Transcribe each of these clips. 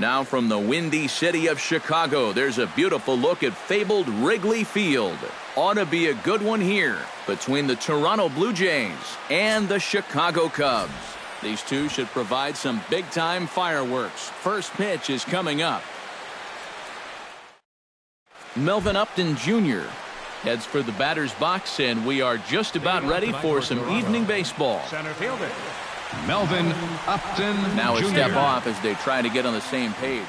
Now from the windy city of Chicago, there's a beautiful look at fabled Wrigley Field. Ought to be a good one here between the Toronto Blue Jays and the Chicago Cubs. These two should provide some big-time fireworks. First pitch is coming up. Melvin Upton Jr. heads for the batter's box, and we are just about ready for some evening baseball. Center fielder Melvin Upton Now a Jr. step off as they try to get on the same page.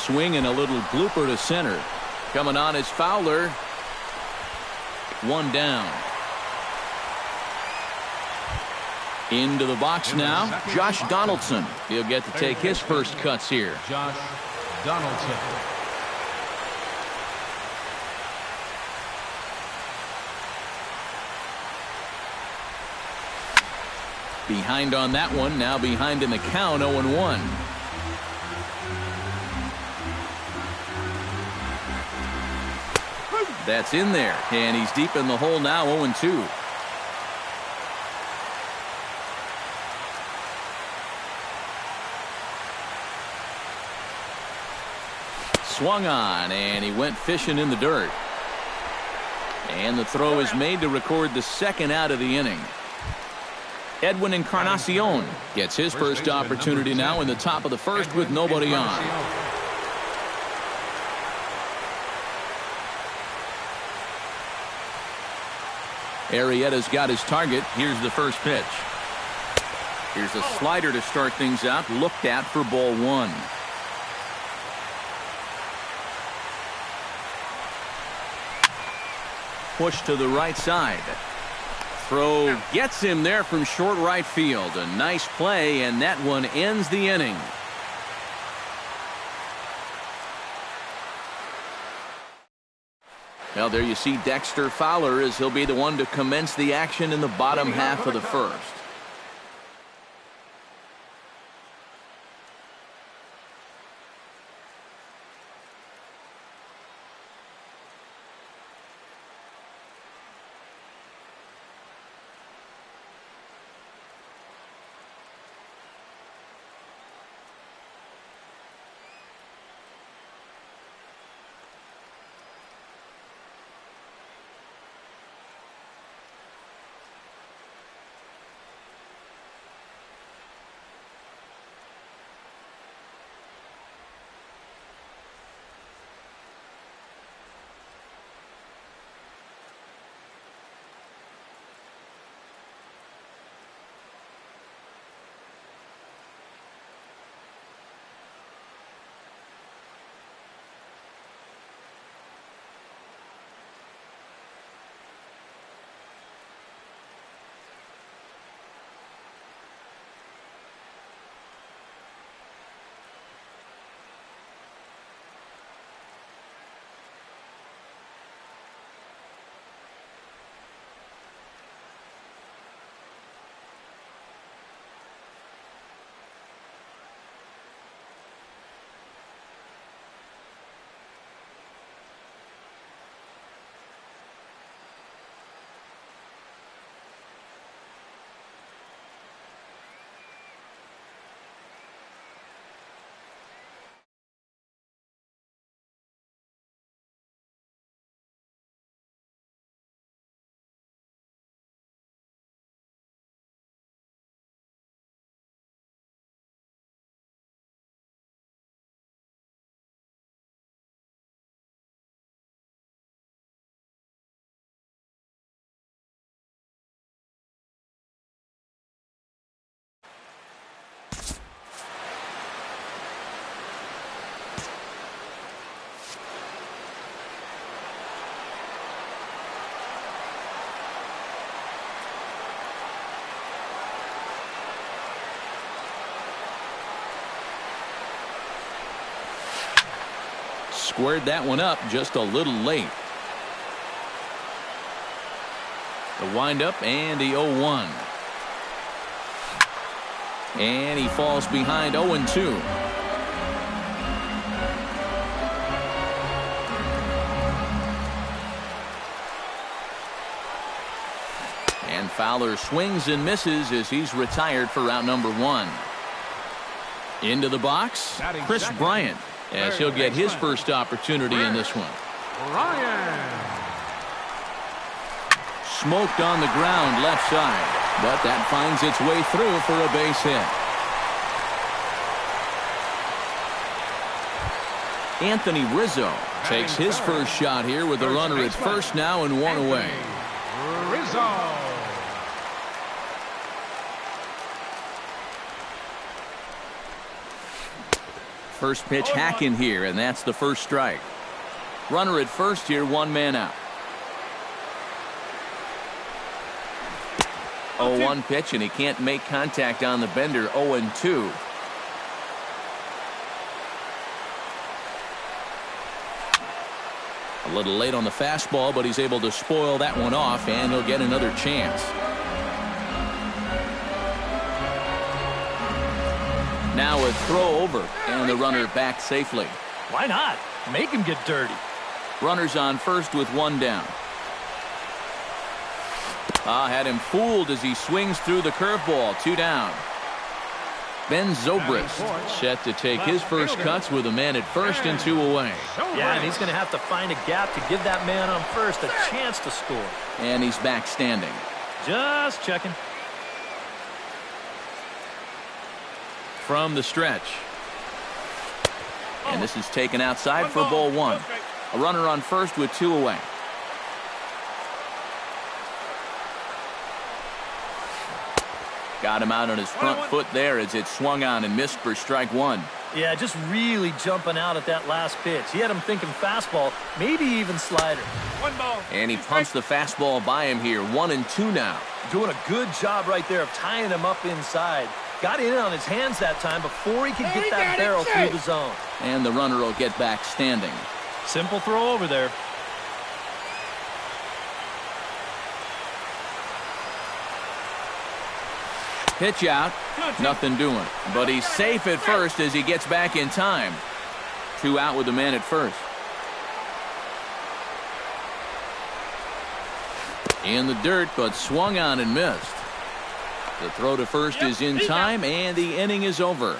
Swing and a little blooper to center. Coming on is Fowler. One down. Into the box now, Josh Donaldson. He'll get to take his first cuts here. Josh Donaldson. Behind on that one, now behind in the count, 0-1. That's in there, and he's deep in the hole now, 0-2. Swung on, and he went fishing in the dirt. And the throw is made to record the second out of the inning. Edwin Encarnacion gets his first opportunity now in the top of the first with nobody on. Arrieta's got his target. Here's the first pitch. Here's a slider to start things out. Looked at for ball one. Push to the right side. Throw gets him there from short right field. A nice play, and that one ends the inning. Well, there you see Dexter Fowler as he'll be the one to commence the action in the bottom half of the first. squared that one up just a little late. The windup and the 0-1. And he falls behind 0-2. And Fowler swings and misses as he's retired for round number 1. Into the box, Chris Bryant, as he'll get his first opportunity in this one. Smoked on the ground left side, but that finds its way through for a base hit. Anthony Rizzo takes his first shot here with a runner at first now and one away. Rizzo. First pitch hacking here, and that's the first strike. Runner at first here, one man out. 0-1 pitch, and he can't make contact on the bender. 0-2. A little late on the fastball, but he's able to spoil that one off, and he'll get another chance. Now a throw over, and the runner back safely. Why not? Make him get dirty. Runners on first with one down. Had him fooled as he swings through the curveball. 2 down. Ben Zobrist set to take his first cuts with a man at first and 2 away. Yeah, and he's going to have to find a gap to give that man on first a chance to score. And he's back standing. Just checking. From the stretch. And this is taken outside for ball 1. A runner on first with 2 away. Got him out on his front foot there as it swung on and missed for strike 1. Yeah, just really jumping out at that last pitch. He had him thinking fastball, maybe even slider. 1 ball. And he pumps the fastball by him here. 1-2 now. Doing a good job right there of tying him up inside. Got in on his hands that time before he could get that barrel through the zone. And the runner will get back standing. Simple throw over there. Pitch out, nothing doing. But he's safe at first as he gets back in time. 2 out with the man at first. In the dirt, but swung on and missed. The throw to first is in time, and the inning is over.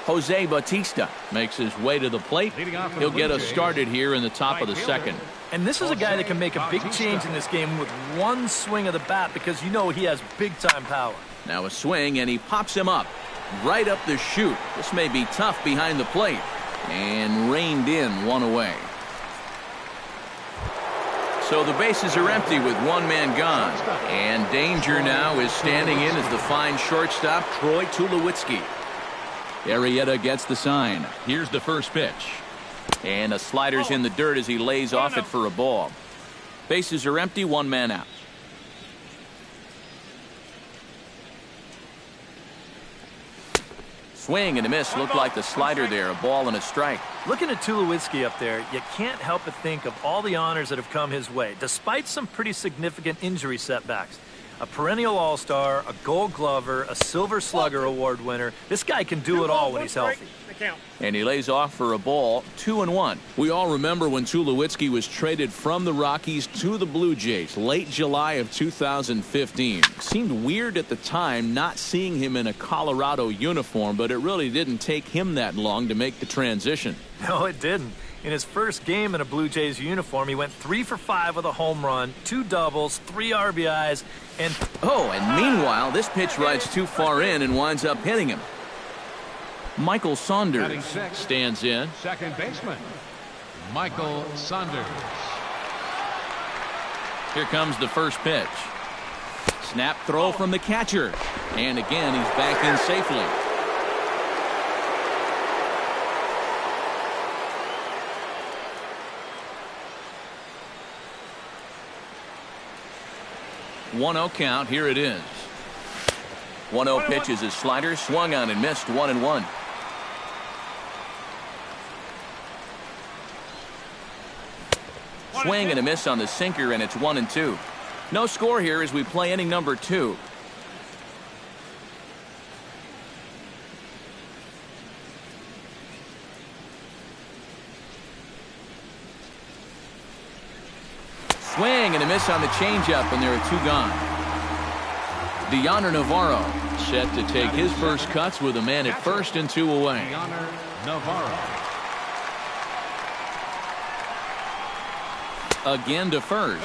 Jose Bautista makes his way to the plate. He'll get us started here in the top of the second. And this is a guy that can make a big change in this game with one swing of the bat because you know he has big-time power. Now a swing, and he pops him up. Right up the chute. This may be tough behind the plate. And reined in, 1 away. So the bases are empty with one man gone. And danger now is standing in as the fine shortstop, Troy Tulowitzki. Arrieta gets the sign. Here's the first pitch. And a slider's in the dirt as he lays off it for a ball. Bases are empty, 1 man out. Swing and a miss. Looked like the slider there. A ball and a strike. Looking at Tulowitzki up there, you can't help but think of all the honors that have come his way, despite some pretty significant injury setbacks. A perennial all-star, a gold glover, a silver slugger award winner. This guy can do it all when he's healthy. And he lays off for a ball, 2-1. We all remember when Tulowitzki was traded from the Rockies to the Blue Jays late July of 2015. Seemed weird at the time not seeing him in a Colorado uniform, but it really didn't take him that long to make the transition. No, it didn't. In his first game in a Blue Jays uniform, he went 3 for 5 with a home run, 2 doubles, 3 RBIs, and... and meanwhile, this pitch rides too far in and winds up hitting him. Michael Saunders stands in. Second baseman, Michael Saunders. Here comes the first pitch. Snap throw from the catcher. And again, he's back in safely. 1-0 count. Here it is. 1-0 pitch is a slider, swung on and missed. 1-1. Swing and a miss on the sinker, and it's 1-2. No score here as we play inning number 2. Swing and a miss on the changeup, and there are 2 gone. Deoner Navarro set to take his first cuts with a man at first and 2 away. Deoner Navarro. Again to first.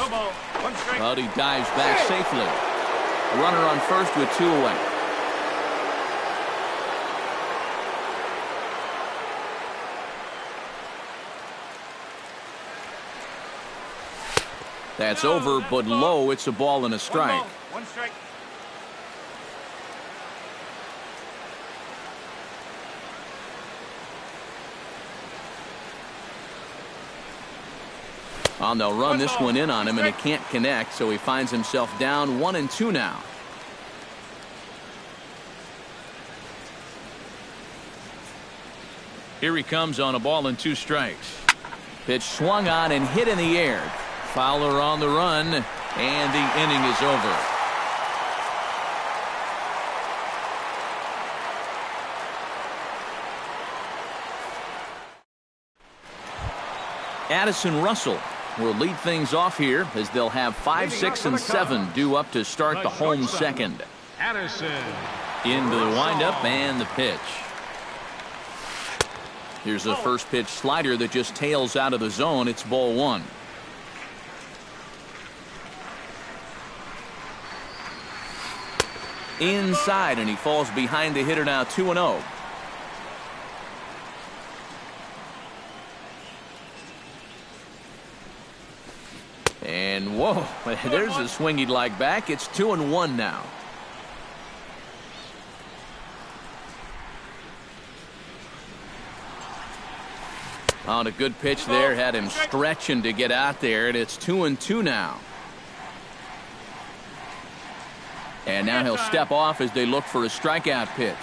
But he dives back safely. Runner on first with 2 away. That's over, but low. It's a ball and a strike. 1 strike. And they'll run this one in on him, and it can't connect, so he finds himself down 1-2 now. Here he comes on a ball and 2 strikes. Pitch swung on and hit in the air. Fowler on the run, and the inning is over. Addison Russell will lead things off here as they'll have 5, 6, and 7 due up to start the home second. Addison. Into the windup and the pitch. Here's a first pitch slider that just tails out of the zone. It's ball 1. Inside, and he falls behind the hitter now. 2-0. And whoa, there's a swing he'd like back. It's 2-1 now. On a good pitch there, had him stretching to get out there, and it's 2-2 now. And now he'll step off as they look for a strikeout pitch.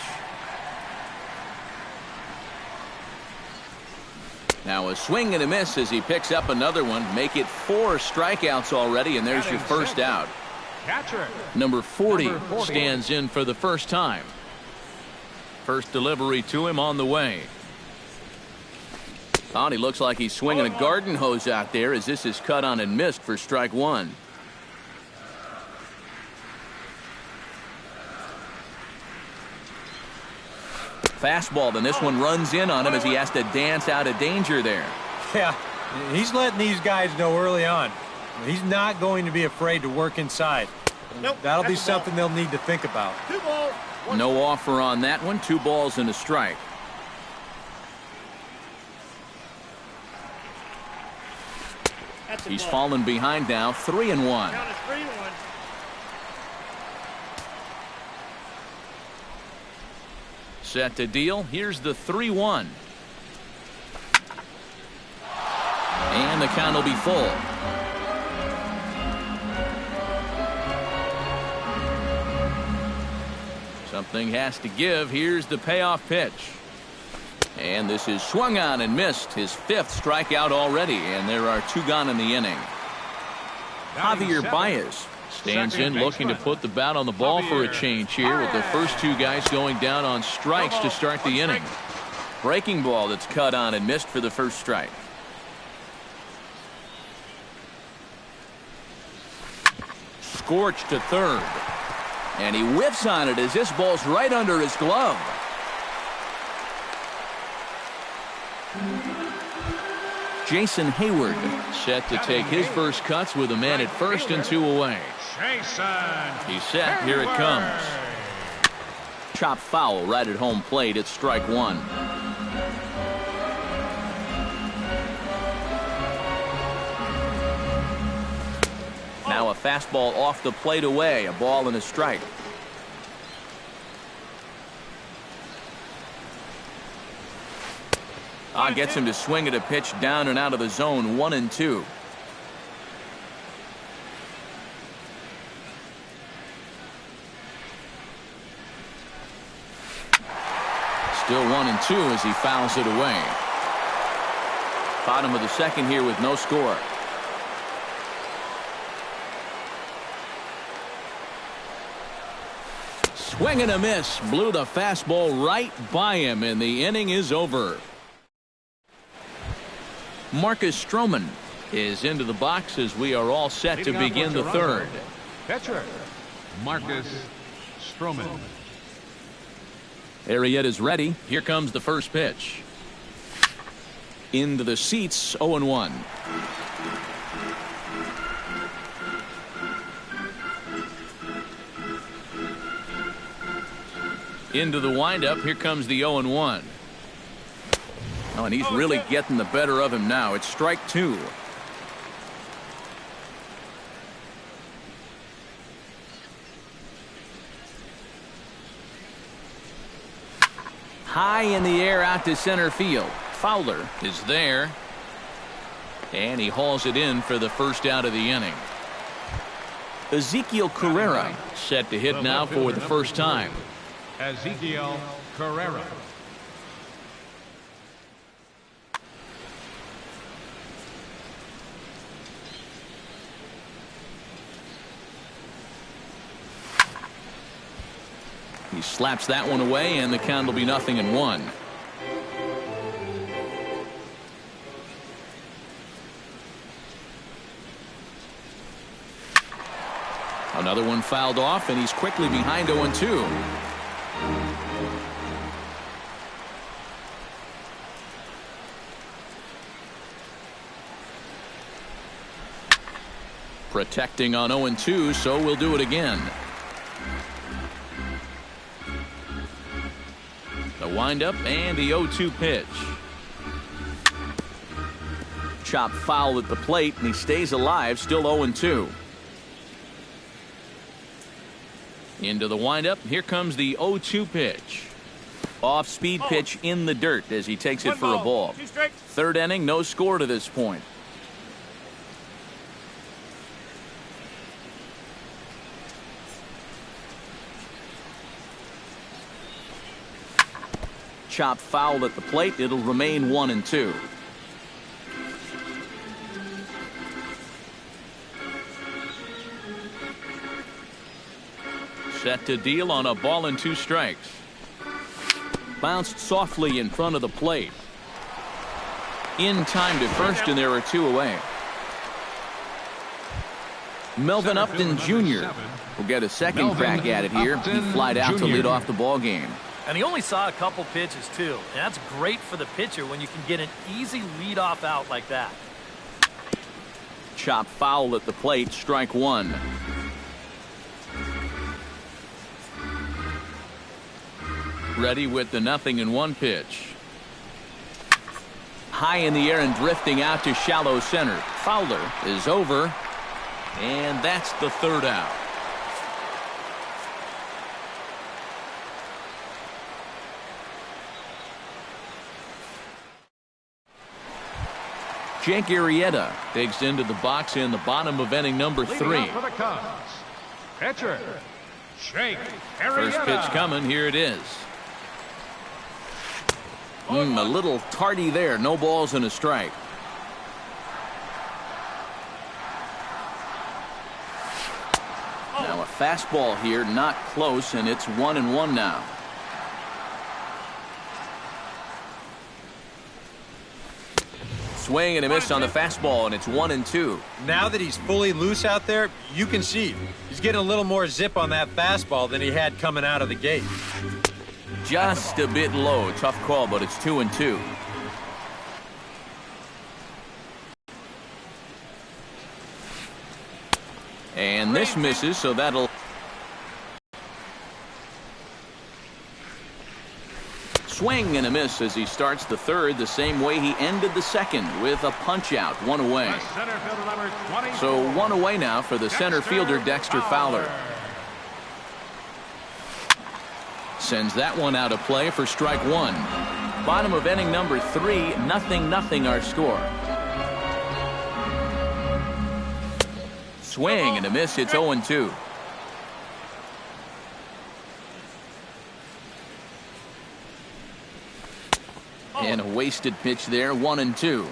Now a swing and a miss as he picks up another one. Make it 4 strikeouts already, and there's your first out. Catcher. Number 40 stands in for the first time. First delivery to him on the way. Oh, he looks like he's swinging a garden hose out there as this is cut on and missed for strike 1. Fastball, then this one runs in on him as he has to dance out of danger there. Yeah, he's letting these guys know early on. He's not going to be afraid to work inside. That'll be something they'll need to think about. 2 balls. No offer on that one. 2 balls and a strike. He's fallen behind now. 3-1. Count is 3-1. Set to deal. Here's the 3-1. And the count will be full. Something has to give. Here's the payoff pitch. And this is swung on and missed. His 5th strikeout already, and there are 2 gone in the inning. Javier Baez stands in looking to put the bat on the ball for a change here, with the first 2 guys going down on strikes to start the inning. Breaking ball that's cut on and missed for the first strike. Scorched to third. And he whiffs on it as this ball's right under his glove. Jason Hayward set to take his first cuts with a man at first and 2 away. He's set. Here it comes. Chop foul right at home plate. It's strike 1. Now a fastball off the plate away. A ball and a strike. Gets him to swing at a pitch down and out of the zone. 1-2. Still 1-2 as he fouls it away. Bottom of the second here with no score. Swing and a miss. Blew the fastball right by him, and the inning is over. Marcus Stroman is into the box as we are all set to begin the third. Catcher, Marcus Stroman. Arrieta's ready. Here comes the first pitch. Into the seats, 0-1. Into the windup. Here comes the 0-1. Oh, and he's really getting the better of him now. It's strike two. High in the air out to center field. Fowler is there. And he hauls it in for the first out of the inning. Ezekiel Carrera set to hit now for the first time. Ezekiel Carrera. He slaps that one away, and the count will be 0-1. Another one fouled off, and he's quickly behind 0-2. Protecting on 0-2, so we'll do it again. The windup and the 0-2 pitch. Chop foul at the plate, and he stays alive, still 0-2. Into the windup. Here comes the 0-2 pitch. Off speed pitch in the dirt as he takes it for a ball. Third inning, no score to this point. Chop foul at the plate. It'll remain 1-2. Set to deal on a ball and 2 strikes. Bounced softly in front of the plate. In time to first, and there are 2 away. Melvin Upton Jr. will get a second crack at it here. He flied out to lead off the ball game. And he only saw a couple pitches, too. And that's great for the pitcher when you can get an easy leadoff out like that. Chop foul at the plate, strike 1. Ready with the 0-1 pitch. High in the air and drifting out to shallow center. Fowler is over, and that's the third out. Jake Arrieta digs into the box in the bottom of inning number 3. For the Cubs, pitcher, Jake Arrieta. First pitch coming. Here it is. A little tardy there. No balls and a strike. Now a fastball here, not close, and it's 1-1 now. Swing and a miss on the fastball, and it's 1-2. Now that he's fully loose out there, you can see he's getting a little more zip on that fastball than he had coming out of the gate. Just a bit low. Tough call, but it's 2-2. And this misses, so that'll... Swing and a miss as he starts the third the same way he ended the second, with a punch out, 1 away. So 1 away now for the center fielder, Dexter Fowler. Sends that one out of play for strike 1. Bottom of inning number 3, 0-0 our score. Swing and a miss. It's 0-2. And a wasted pitch there, 1-2.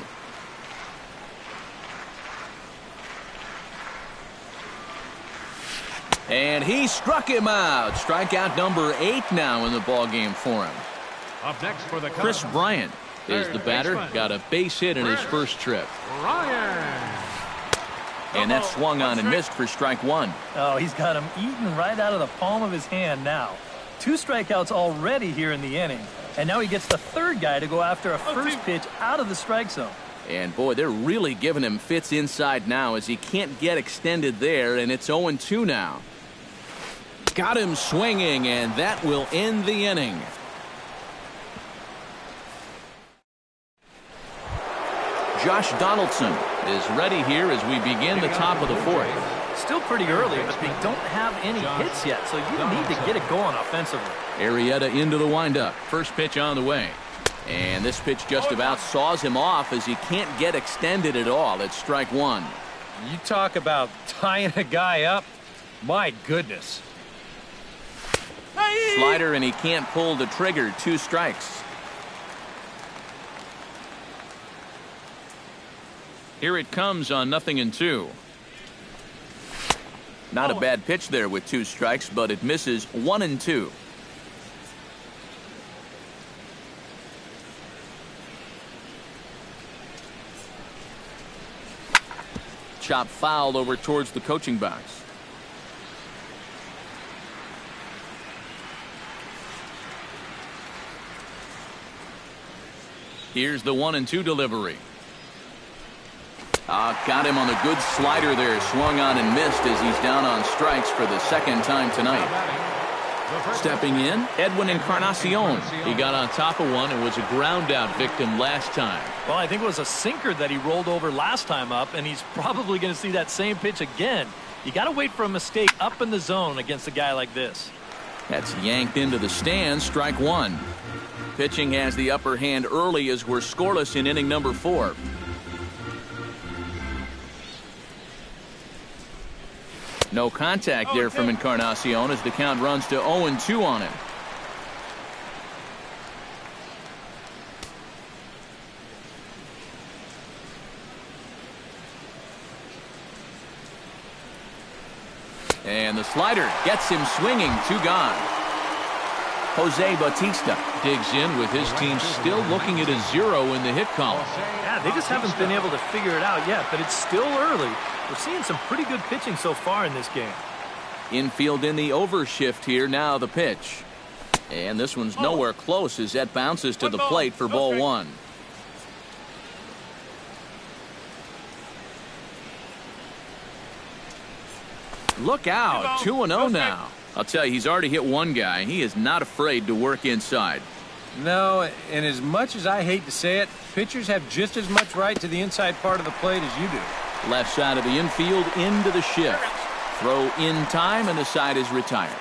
And he struck him out. Strikeout number 8 now in the ballgame for him. Up next for the Cubs, Chris Bryant is the batter. Got a base hit in his first trip. Ryan. And that swung on and missed for strike 1. Oh, he's got him eaten right out of the palm of his hand now. 2 strikeouts already here in the inning. And now he gets the third guy to go after a first pitch out of the strike zone. And boy, they're really giving him fits inside now as he can't get extended there, and it's 0-2 now. Got him swinging, and that will end the inning. Josh Donaldson is ready here as we begin the top of the 4th. Still pretty early, but they don't have any hits yet, so you need to get it going offensively. Arrieta into the windup. First pitch on the way. And this pitch just about saws him off as he can't get extended at all. It's strike 1. You talk about tying a guy up. My goodness. Slider, and he can't pull the trigger. 2 strikes. Here it comes on 0-2. Not a bad pitch there with 2 strikes, but it misses. 1-2. Chop fouled over towards the coaching box. Here's the 1-2 delivery. Got him on a good slider there. Swung on and missed as he's down on strikes for the 2nd time tonight. Stepping in, Edwin Encarnacion. He got on top of one and was a ground out victim last time. Well, I think it was a sinker that he rolled over last time up, and he's probably going to see that same pitch again. You got to wait for a mistake up in the zone against a guy like this. That's yanked into the stands. Strike 1. Pitching has the upper hand early as we're scoreless in inning number 4. No contact there from Encarnacion as the count runs to 0-2 on him. And the slider gets him swinging. 2 gone. Jose Bautista digs in with his team still looking at a 0 in the hit column. Yeah, they just haven't been able to figure it out yet, but it's still early. We're seeing some pretty good pitching so far in this game. Infield in the overshift here. Now the pitch. And this one's nowhere close as that bounces to the plate for ball 1. Look out. 2-0 now. I'll tell you, he's already hit one guy. He is not afraid to work inside. No, and as much as I hate to say it, pitchers have just as much right to the inside part of the plate as you do. Left side of the infield into the shift. Throw in time, and the side is retired.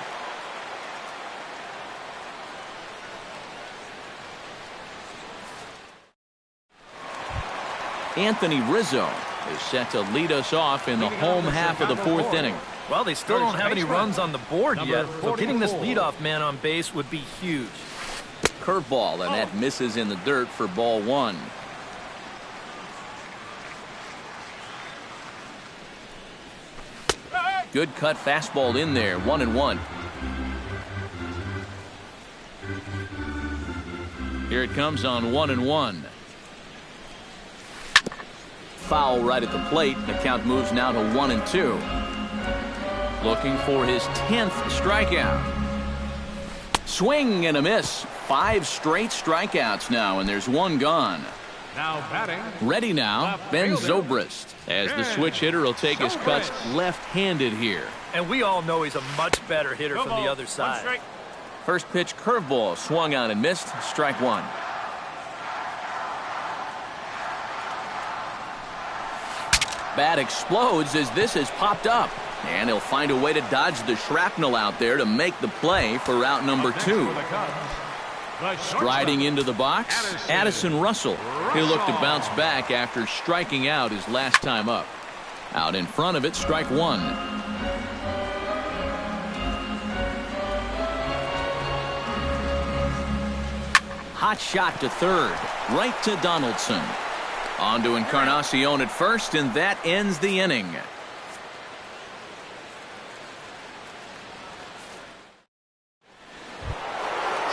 Anthony Rizzo is set to lead us off in the home half of the 4th inning. Well, they still don't have any runs on the board yet, so getting this leadoff man on base would be huge. Curveball, and that misses in the dirt for ball 1. Good cut fastball in there. 1-1. Here it comes on 1-1. Foul right at the plate. The count moves now to 1-2. Looking for his 10th strikeout. Swing and a miss. 5 straight strikeouts now, and there's 1 gone. Now batting. Ready now, Ben Zobrist, as the switch hitter will take his cuts left-handed here. And we all know he's a much better hitter from the other side. First pitch curveball swung on and missed. Strike 1. Bat explodes as this has popped up. And he'll find a way to dodge the shrapnel out there to make the play for route number 2. Striding into the box, Addison Russell. He'll look to bounce back after striking out his last time up. Out in front of it, strike 1. Hot shot to third. Right to Donaldson. On to Encarnacion at first, and that ends the inning.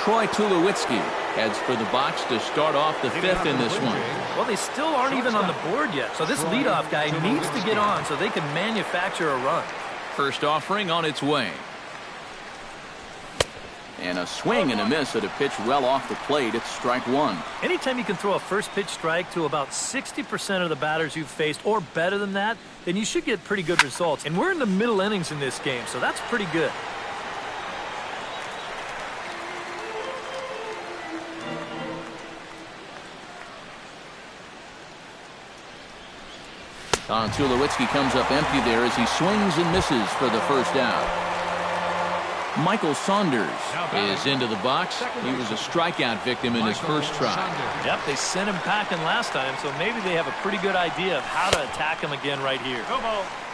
Troy Tulowitzki heads for the box to start off the fifth in this one. Well, they still aren't even on the board yet, so this leadoff guy needs to get on so they can manufacture a run. First offering on its way. And a swing and a miss at a pitch well off the plate. It's strike one. Anytime you can throw a first pitch strike to about 60% of the batters you've faced or better than that, then you should get pretty good results. And we're in the middle innings in this game, so that's pretty good. Don Tulowitzki comes up empty there as he swings and misses for the first out. Michael Saunders is into the box. He was a strikeout victim in his first try. Yep, they sent him packing last time, so maybe they have a pretty good idea of how to attack him again right here.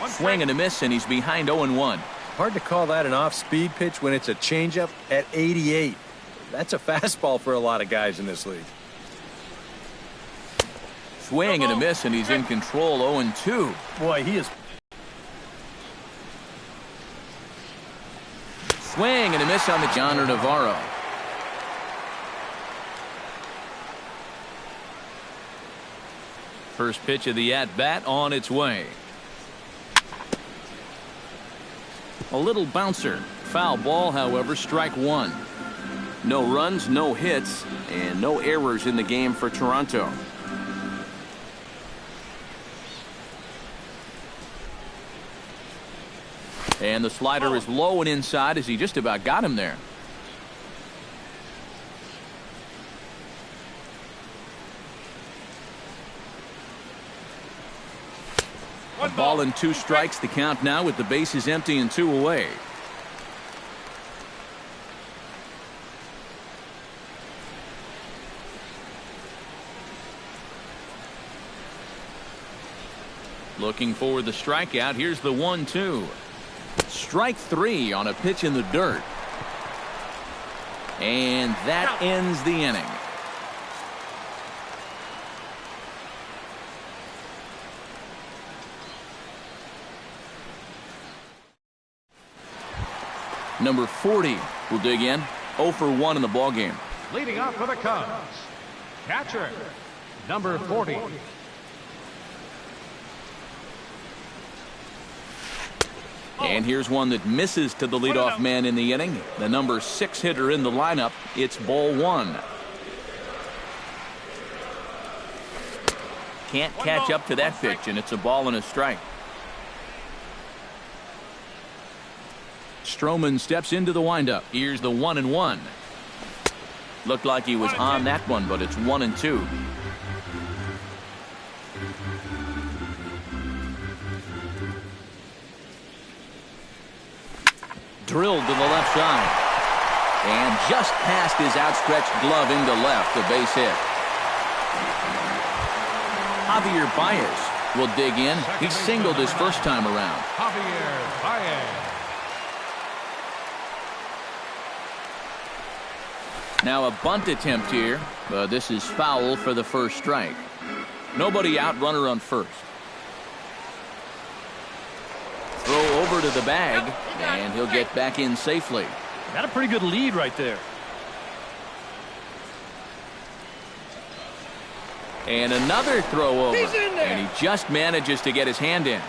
Swing and a miss, and he's behind 0-1. Hard to call that an off-speed pitch when it's a changeup at 88. That's a fastball for a lot of guys in this league. Swing and a miss, and he's in control. 0-2. Boy, he is. Swing and a miss on the John Navarro. First pitch of the at-bat on its way. A little bouncer. Foul ball, however, strike one. No runs, no hits, and no errors in the game for Toronto. And the slider is low and inside as he just about got him there. A ball and two strikes, the count now with the bases empty and two away. Looking for the strikeout. Here's the 1-2. Strike three on a pitch in the dirt. And that ends the inning. Number 40 will dig in. 0 for 1 in the ballgame. Leading off for the Cubs, catcher, number 40. And here's one that misses to the leadoff man in the inning. The number 6 hitter in the lineup. It's ball one. Can't catch up to that pitch, and it's a ball and a strike. Stroman steps into the windup. Here's the 1-1. Looked like he was on that one, but it's 1-2. Drilled to the left side. And just past his outstretched glove into left, a base hit. Javier Baez will dig in. He singled his first time around. Javier Baez. Now a bunt attempt here, but this is foul for the first strike. Nobody out, runner on first. Throw over to the bag, and he'll get back in safely. Got a pretty good lead right there. And another throw over, and he just manages to get his hand in.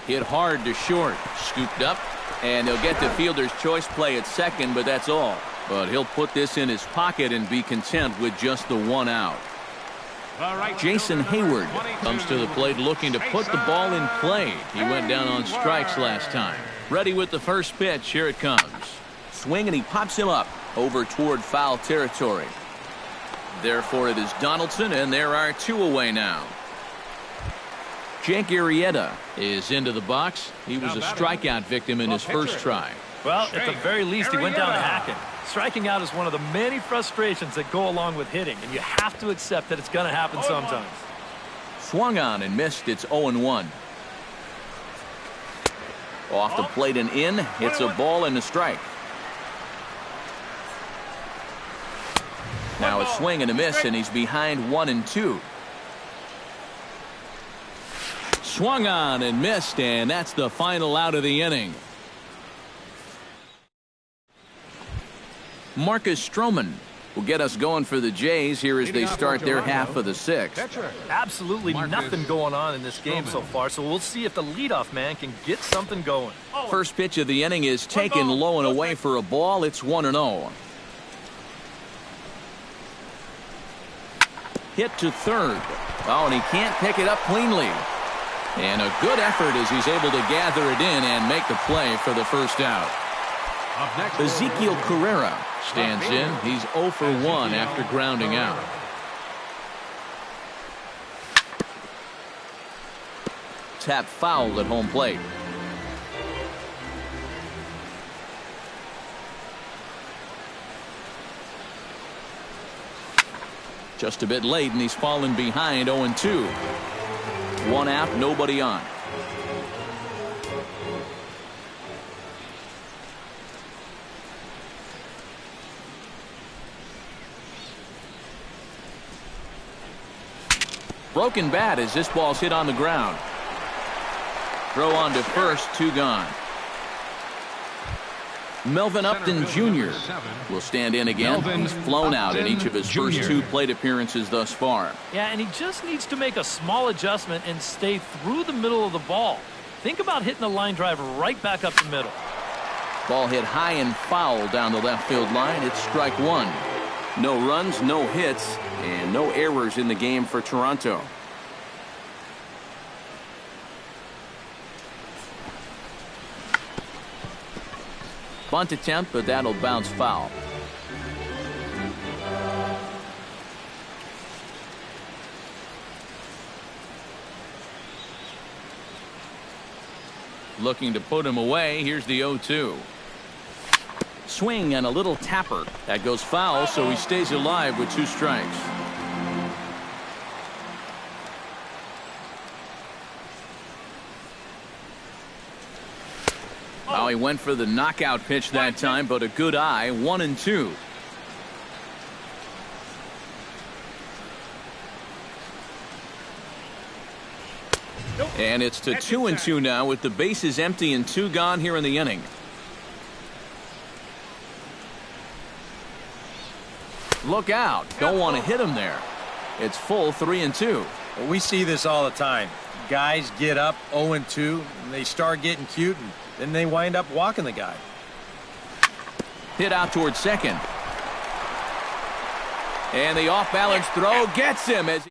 Hit hard to short, scooped up, and they'll get the fielder's choice play at second, but that's all. But he'll put this in his pocket and be content with just the one out. Jason Hayward comes to the plate looking to put the ball in play. He went down on strikes last time. Ready with the first pitch. Here it comes. Swing, and he pops him up over toward foul territory. Therefore, it is Donaldson, and there are two away now. Jake Arrieta is into the box. He was a strikeout victim in his first try. Well, at the very least, he went down hacking. Striking out is one of the many frustrations that go along with hitting, and you have to accept that it's going to happen sometimes. Off the plate and in. It's a ball and a strike. Now a swing and a miss, and he's behind 1-2. Swung on and missed, and that's the final out of the inning. Marcus Stroman will get us going for the Jays here as they start their half of the sixth. Absolutely nothing going on in this game so far, so we'll see if the leadoff man can get something going. First pitch of the inning is taken low and away for a ball. It's 1-0. Hit to third. Oh, and he can't pick it up cleanly. And a good effort as he's able to gather it in and make the play for the first out. Ezekiel Carrera stands in. He's 0 for 1 after grounding out. Tap foul at home plate. Just a bit late, and he's fallen behind 0-2. One out, nobody on. Broken bat as this ball's hit on the ground. Throw on to first, 2 gone. Melvin Upton Jr. will stand in again. He's flown out in each of his first 2 plate appearances thus far. Yeah, and he just needs to make a small adjustment and stay through the middle of the ball. Think about hitting a line drive right back up the middle. Ball hit high and foul down the left field line. It's strike 1. No runs, no hits, and no errors in the game for Toronto. Bunt attempt, but that'll bounce foul. Looking to put him away. Here's the 0-2. Swing and a little tapper. That goes foul, so he stays alive with 2 strikes. Oh, he went for the knockout pitch that time, but a good eye. 1-2. And it's to 2-2 now with the bases empty and 2 gone here in the inning. Look out. Don't want to hit him there. It's full 3-2. Well, we see this all the time. Guys get up 0-2, and they start getting cute, and then they wind up walking the guy. Hit out towards second. And the off-balance throw gets him as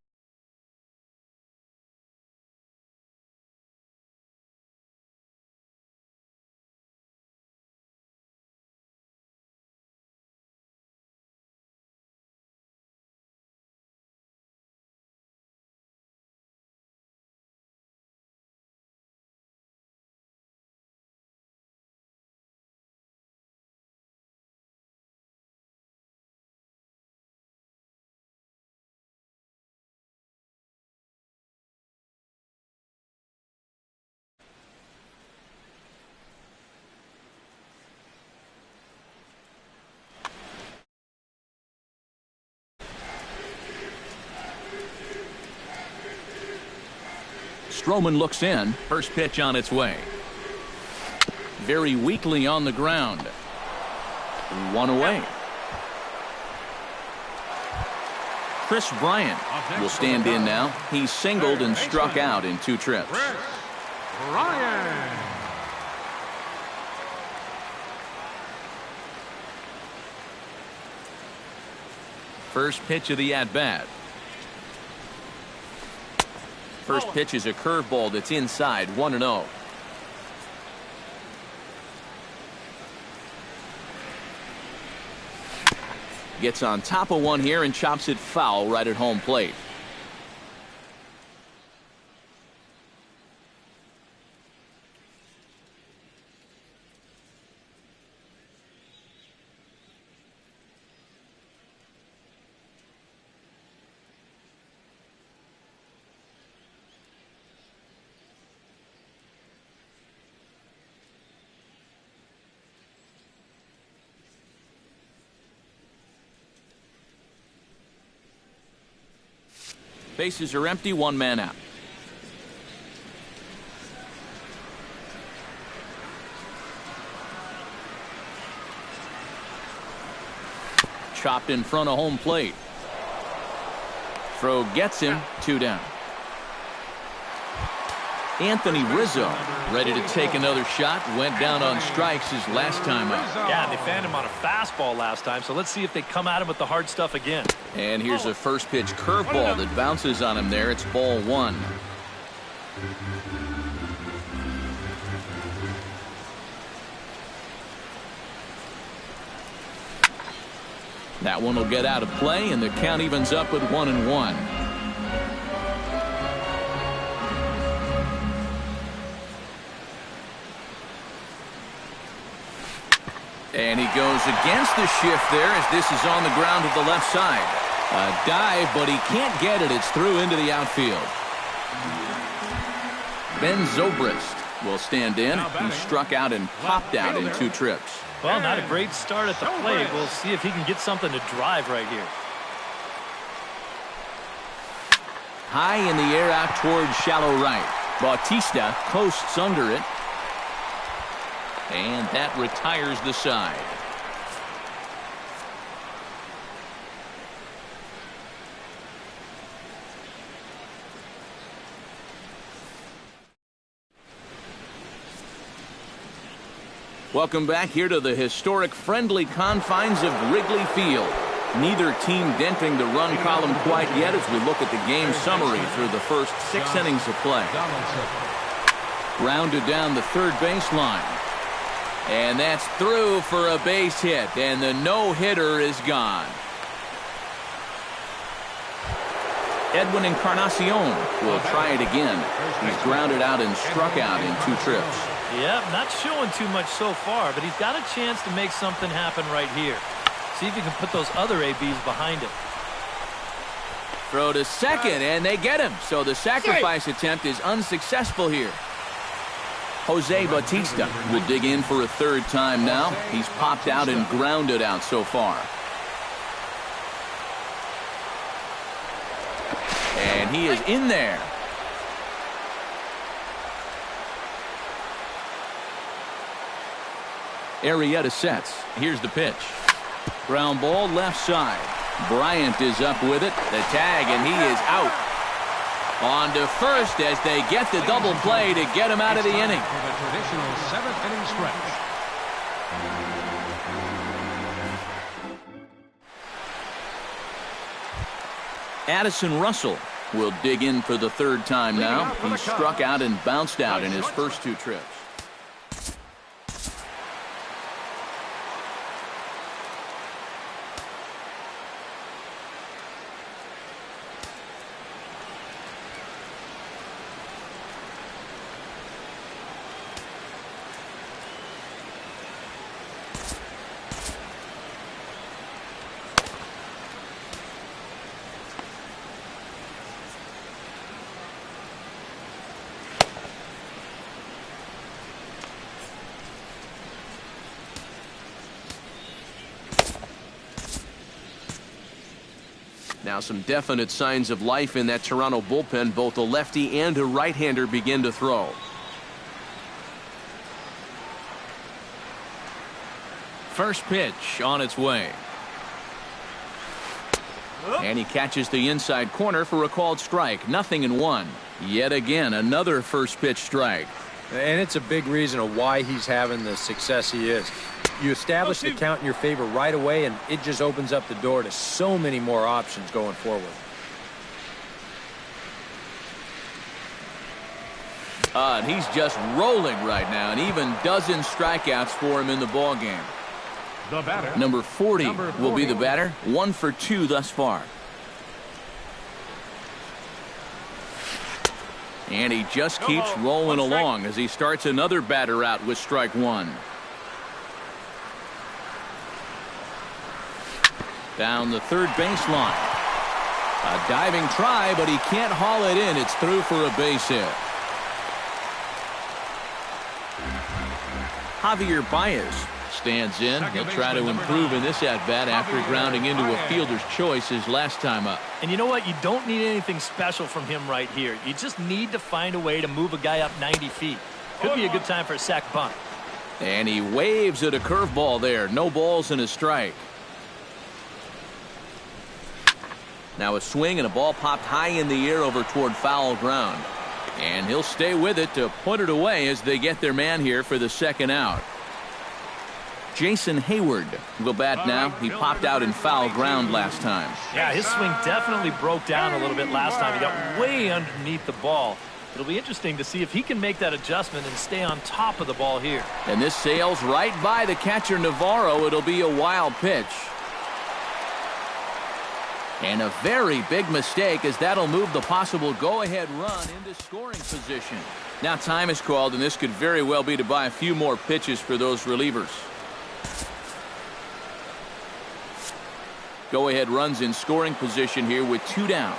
Stroman looks in. First pitch on its way. Very weakly on the ground. 1 away. Chris Bryant will stand in now. He's singled and struck out in 2 trips. Ryan. First pitch of the at-bat. First pitch is a curveball that's inside. 1-0. Gets on top of one here and chops it foul right at home plate. Bases are empty, one man out. Chopped in front of home plate. Throw gets him, 2 down. Anthony Rizzo ready to take another shot. Went down on strikes his last time out. Yeah, they fanned him on a fastball last time, so let's see if they come at him with the hard stuff again. And here's a first pitch curveball that bounces on him there. It's ball 1. That one will get out of play, and the count evens up at 1-1. And he goes against the shift there as this is on the ground to the left side. A dive, but he can't get it. It's through into the outfield. Ben Zobrist will stand in. He struck out and popped out in 2 trips. Well, not a great start at the plate. We'll see if he can get something to drive right here. High in the air out toward shallow right. Bautista coasts under it. And that retires the side. Welcome back here to the historic friendly confines of Wrigley Field. Neither team denting the run column quite yet as we look at the game summary through the first 6 innings of play. Grounded down the third baseline. And that's through for a base hit, and the no-hitter is gone. Edwin Encarnacion will try it again. He's grounded out and struck out in 2 trips. Yep, not showing too much so far, but he's got a chance to make something happen right here. See if he can put those other ABs behind him. Throw to second, and they get him. So the sacrifice attempt is unsuccessful here. Jose Bautista will dig in for a 3rd time now. He's popped out and grounded out so far. And he is in there. Arrieta sets. Here's the pitch. Ground ball left side. Bryant is up with it. The tag, and he is out. On to first as they get the double play to get him out of the inning. For the traditional 7th inning stretch. Addison Russell will dig in for the 3rd time now. He struck out and bounced out in his first 2 trips. Now some definite signs of life in that Toronto bullpen. Both a lefty and a right-hander begin to throw. First pitch on its way. And he catches the inside corner for a called strike. 0-1. Yet again, another first pitch strike. And it's a big reason of why he's having the success he is. You establish the count in your favor right away, and it just opens up the door to so many more options going forward. And he's just rolling right now, and even dozen strikeouts for him in the ballgame. The batter. Number 40 will be the batter. 1 for 2 thus far. And he just keeps rolling along as he starts another batter out with strike 1. Down the third baseline. A diving try, but he can't haul it in. It's through for a base hit. Javier Baez Stands in. He'll try to improve in this at-bat after grounding into a fielder's choice his last time up. And you know what? You don't need anything special from him right here. You just need to find a way to move a guy up 90 feet. Could be a good time for a sac bunt. And he waves at a curveball there. No balls and a strike. Now a swing and a ball popped high in the air over toward foul ground. And he'll stay with it to put it away as they get their man here for the second out. Jason Hayward will bat now. He popped out in foul ground last time. Yeah, his swing definitely broke down a little bit last time. He got way underneath the ball. It'll be interesting to see if he can make that adjustment and stay on top of the ball here. And this sails right by the catcher Navarro. It'll be a wild pitch. And a very big mistake, as that'll move the possible go-ahead run into scoring position. Now time is called, and this could very well be to buy a few more pitches for those relievers. Go-ahead runs in scoring position here with 2 down.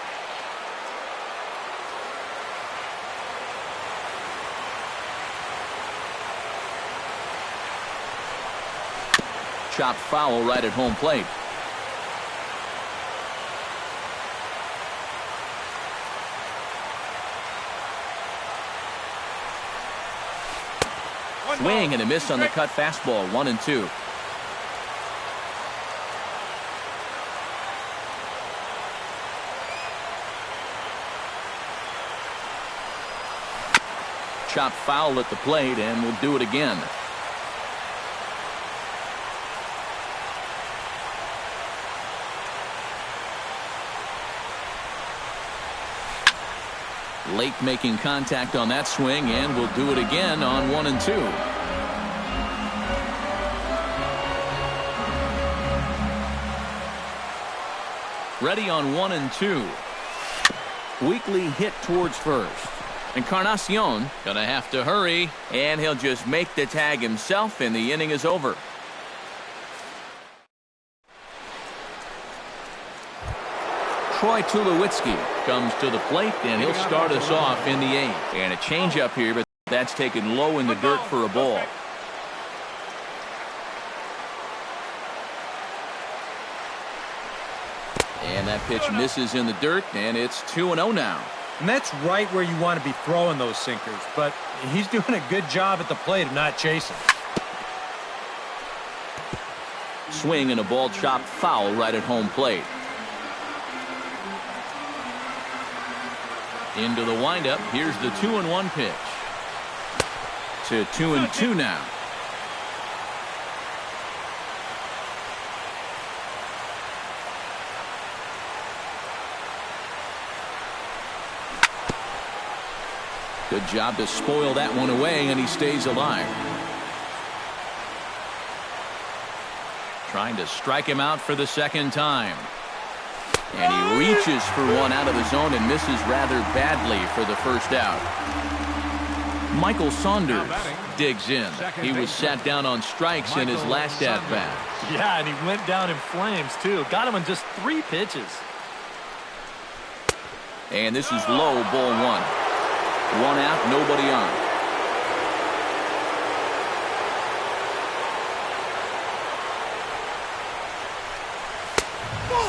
Chopped foul right at home plate. Swing and a miss on the cut fastball. 1-2. Chopped foul at the plate, and we'll do it again. Lake making contact on that swing, and we'll do it again on 1-2. Ready on 1-2. Weekly hit towards first. Encarnacion gonna have to hurry, and he'll just make the tag himself, and the inning is over. Troy Tulowitzki comes to the plate, and he'll start us off in the 8th. And a changeup here, but that's taken low in the dirt for a ball. And that pitch misses in the dirt, and it's 2-0 now. And that's right where you want to be throwing those sinkers, but he's doing a good job at the plate of not chasing. Swing and a ball chopped foul right at home plate. Into the windup. Here's the 2-1 pitch. To 2-2 now. Good job to spoil that one away, and he stays alive. Trying to strike him out for the second time. And he reaches for one out of the zone and misses rather badly for the first out. Michael Saunders digs in. He was sat down on strikes in his last at-bat. Yeah, and he went down in flames, too. Got him in just 3 pitches. And this is low, ball 1. 1 out, nobody on.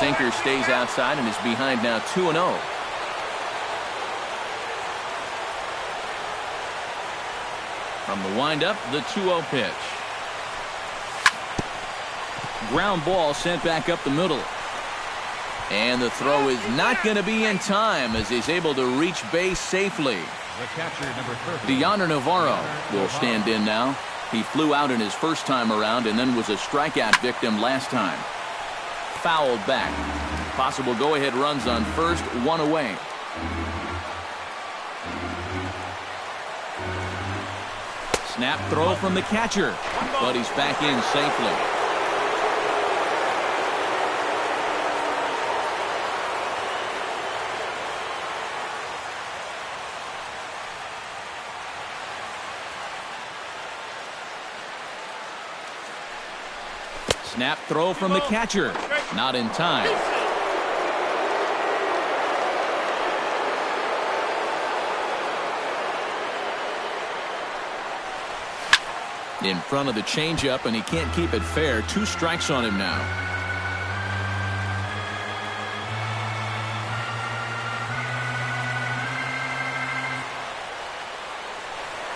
Sinker stays outside and is behind now 2-0. From the windup, the 2-0 pitch. Ground ball sent back up the middle. And the throw is not going to be in time as he's able to reach base safely. The catcher, number 30. Deander Navarro will stand in now. He flew out in his first time around and then was a strikeout victim last time. Fouled back. Possible go-ahead runs on first, 1 away. Snap throw from the catcher, but he's back in safely. Snap throw from the catcher. Not in time. In front of the changeup, and he can't keep it fair. 2 strikes on him now.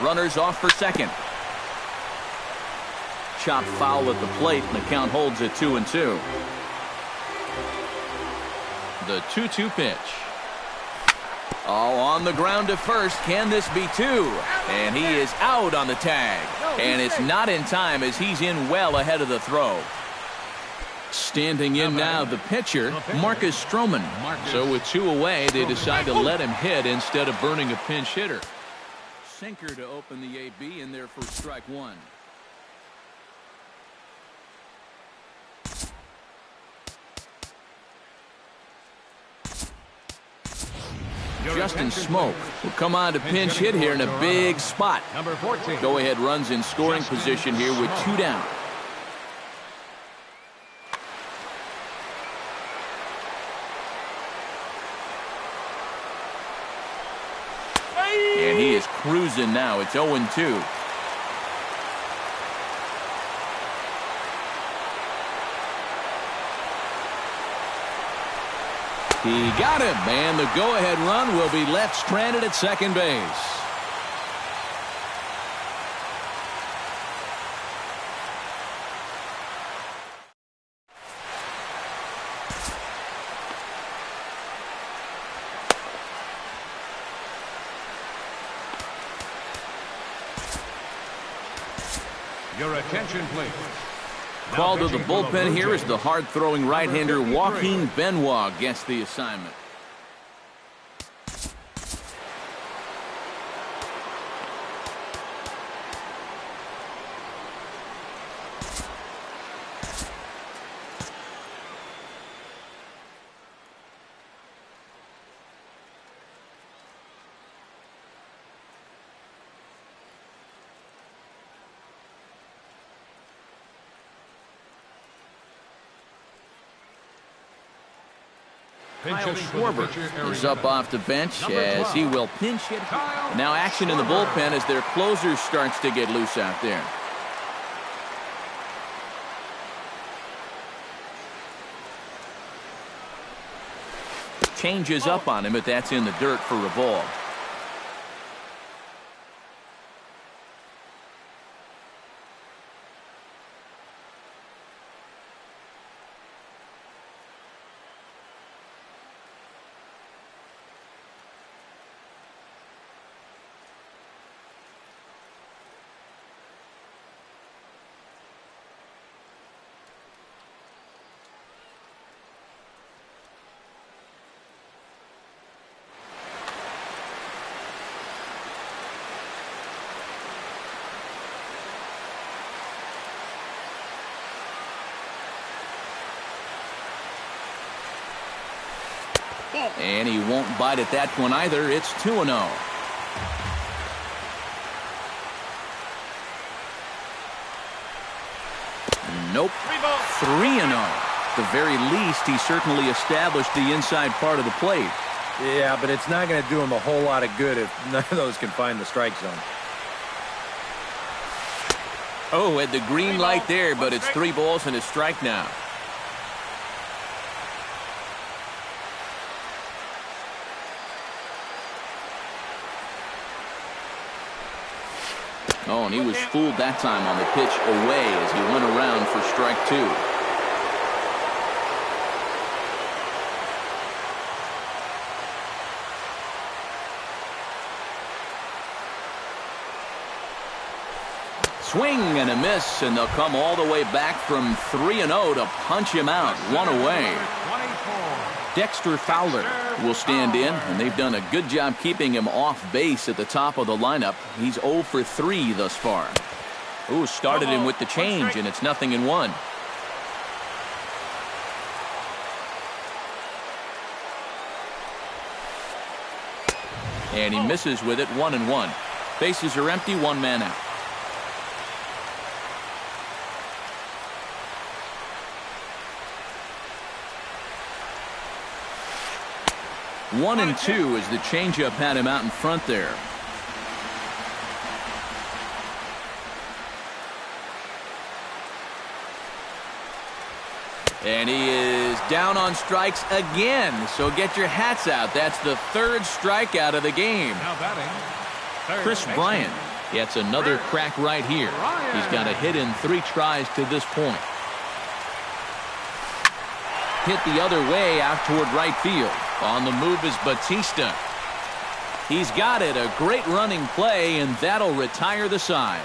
Runners off for second. Chop foul at the plate, and the count holds at 2-2. The 2-2 pitch. Oh, on the ground to first. Can this be 2? And he is out on the tag. And it's not in time as he's in well ahead of the throw. Standing in now, the pitcher, Marcus Stroman. So with 2 away, they decide to let him hit instead of burning a pinch hitter. Sinker to open the AB in there for strike 1. Justin Smoke will come on to pinch hit here in a big spot. Number 14. Go-ahead runs in scoring position here with 2 down. And he is cruising now. It's 0-2. He got him, and the go-ahead run will be left stranded at second base. Your attention, please. Called to the bullpen here as the hard-throwing right-hander Joaquin Benoit gets the assignment. Kyle Schwarber is up off the bench as he will pinch hit. Now action in the bullpen as their closer starts to get loose out there. Changes up on him, but that's in the dirt for a ball. And he won't bite at that one either. It's 2-0. Nope. 3-0. At the very least, he certainly established the inside part of the plate. Yeah, but it's not going to do him a whole lot of good if none of those can find the strike zone. Oh, at the green light there, but it's 3 balls and a strike now. Oh, and he was fooled that time on the pitch away as he went around for strike 2. Swing and a miss, and they'll come all the way back from 3-0 to punch him out. 1 away. Dexter Fowler will stand in, and they've done a good job keeping him off base at the top of the lineup. He's 0 for 3 thus far. Ooh, started him with the change, and it's 0-1. And he misses with it. 1-1. Bases are empty. 1 man out. One and 2 as the changeup had him out in front there. And he is down on strikes again. So get your hats out. That's the third strikeout of the game. Now batting, third Chris baseman. Bryant gets another crack right here. He's got a hit in 3 tries to this point. Hit the other way out toward right field. On the move is Bautista. He's got it. A great running play, and that'll retire the side.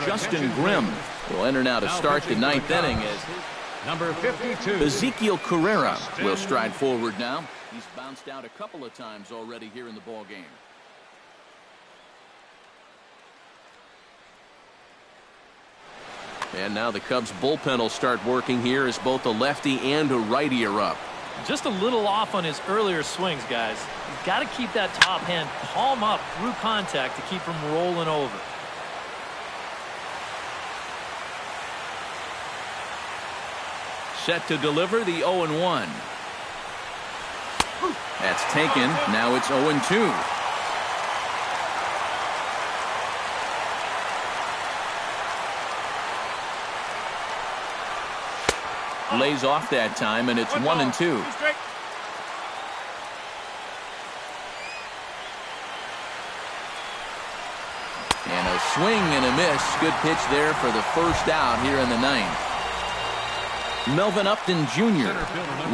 Justin Grimm will enter now to start the 9th inning as Number 52. Ezekiel Carrera will stride forward now. He's bounced out a couple of times already here in the ball game. And now the Cubs bullpen will start working here as both a lefty and a righty are up. Just a little off on his earlier swings, guys. He's got to keep that top hand palm up through contact to keep him rolling over. Set to deliver the 0-1. That's taken. Now it's 0-2. Lays off that time, and it's 1-2. And a swing and a miss. Good pitch there for the first out here in the 9th. Melvin Upton Jr.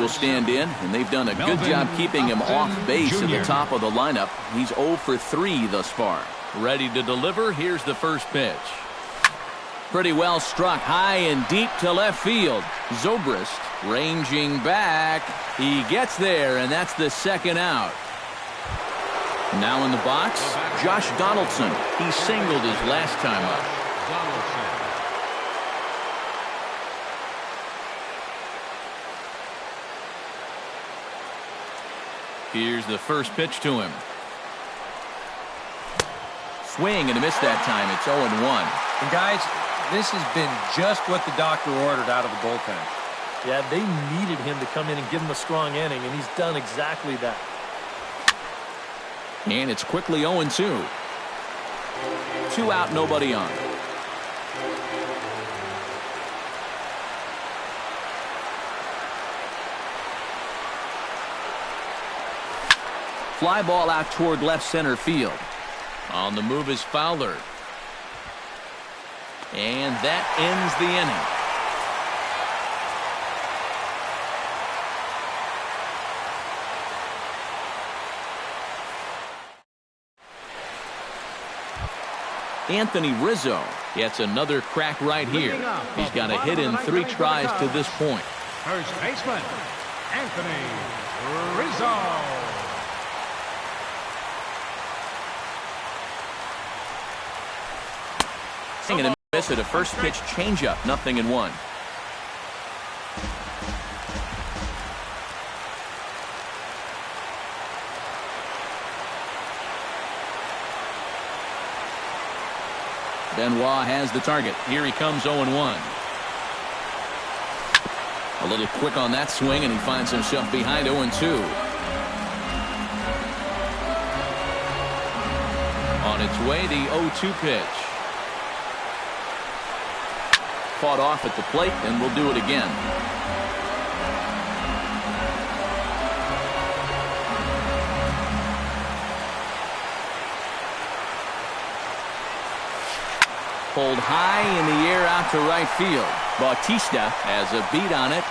will stand in, and they've done a good job keeping him off base at the top of the lineup. He's 0 for 3 thus far. Ready to deliver. Here's the first pitch. Pretty well struck high and deep to left field. Zobrist ranging back. He gets there, and that's the second out. Now in the box, Josh Donaldson. He singled his last time up. Here's the first pitch to him. Swing and a miss that time. It's 0-1. And guys, this has been just what the doctor ordered out of the bullpen. Yeah, they needed him to come in and give him a strong inning, and he's done exactly that. And it's quickly 0-2. 2 out, nobody on. Fly ball out toward left center field. On the move is Fowler. And that ends the inning. Anthony Rizzo gets another crack right here. He's got a hit in 3 tries to this point. First baseman, Anthony Rizzo. And a miss at a first pitch changeup, 0-1. Benoit has the target. Here he comes, 0-1. A little quick on that swing, and he finds himself behind 0-2. On its way, the 0-2 pitch. Fought off at the plate, and we'll do it again. Pulled high in the air out to right field. Bautista has a beat on it.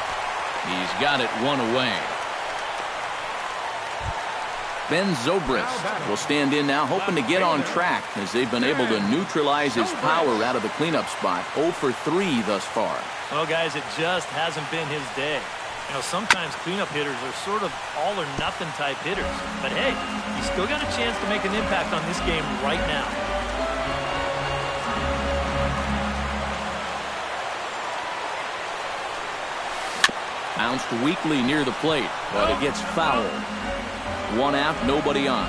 He's got it 1 away. Ben Zobrist will stand in now, hoping to get on track as they've been able to neutralize his power out of the cleanup spot. 0 for 3 thus far. Well, guys, it just hasn't been his day. You know, sometimes cleanup hitters are sort of all-or-nothing type hitters. But, hey, he's still got a chance to make an impact on this game right now. Bounced weakly near the plate, but it gets foul. 1 out, nobody on.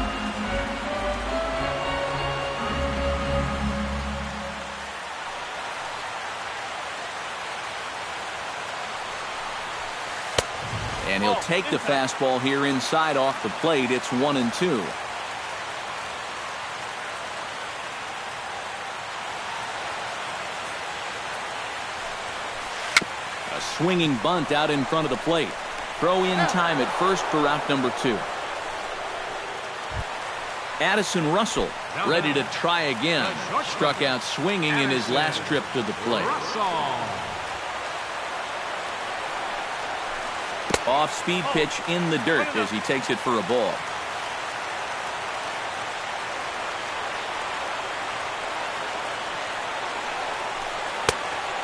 And he'll take the fastball here inside off the plate. It's 1-2. A swinging bunt out in front of the plate. Throw in time at first for out number 2. Addison Russell ready to try again. Struck out swinging in his last trip to the plate. Off-speed pitch in the dirt as he takes it for a ball.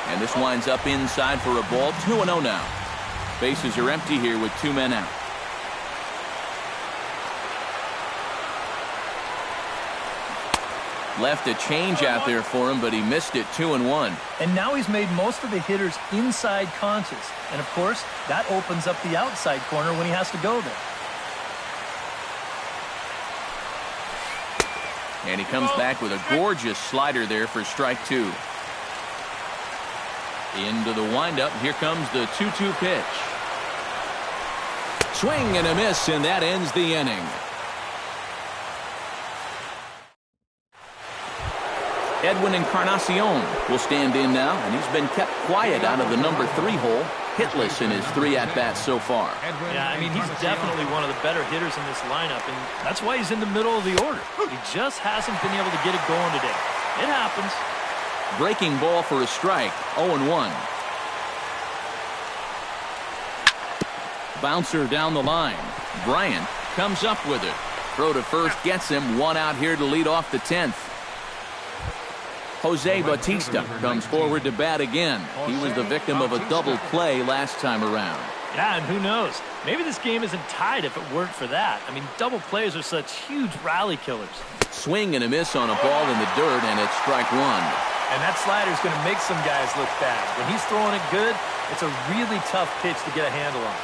And this winds up inside for a ball. 2-0 now. Bases are empty here with 2 men out. Left a change out there for him, but he missed it. 2-1. And now he's made most of the hitters inside conscious. And, of course, that opens up the outside corner when he has to go there. And he comes back with a gorgeous slider there for strike 2. Into the windup. Here comes the 2-2 pitch. Swing and a miss, and that ends the inning. Edwin Encarnacion will stand in now, and he's been kept quiet out of the number 3 hole, hitless in his 3 at-bats so far. Yeah, I mean, he's definitely one of the better hitters in this lineup, and that's why he's in the middle of the order. He just hasn't been able to get it going today. It happens. Breaking ball for a strike, 0-1. Bouncer down the line. Bryant comes up with it. Throw to first gets him. 1 out here to lead off the 10th. Jose Bautista comes forward to bat again. He was the victim of a double play last time around. Yeah, and who knows? Maybe this game isn't tied if it weren't for that. I mean, double plays are such huge rally killers. Swing and a miss on a ball in the dirt, and it's strike 1. And that slider's going to make some guys look bad. When he's throwing it good, it's a really tough pitch to get a handle on.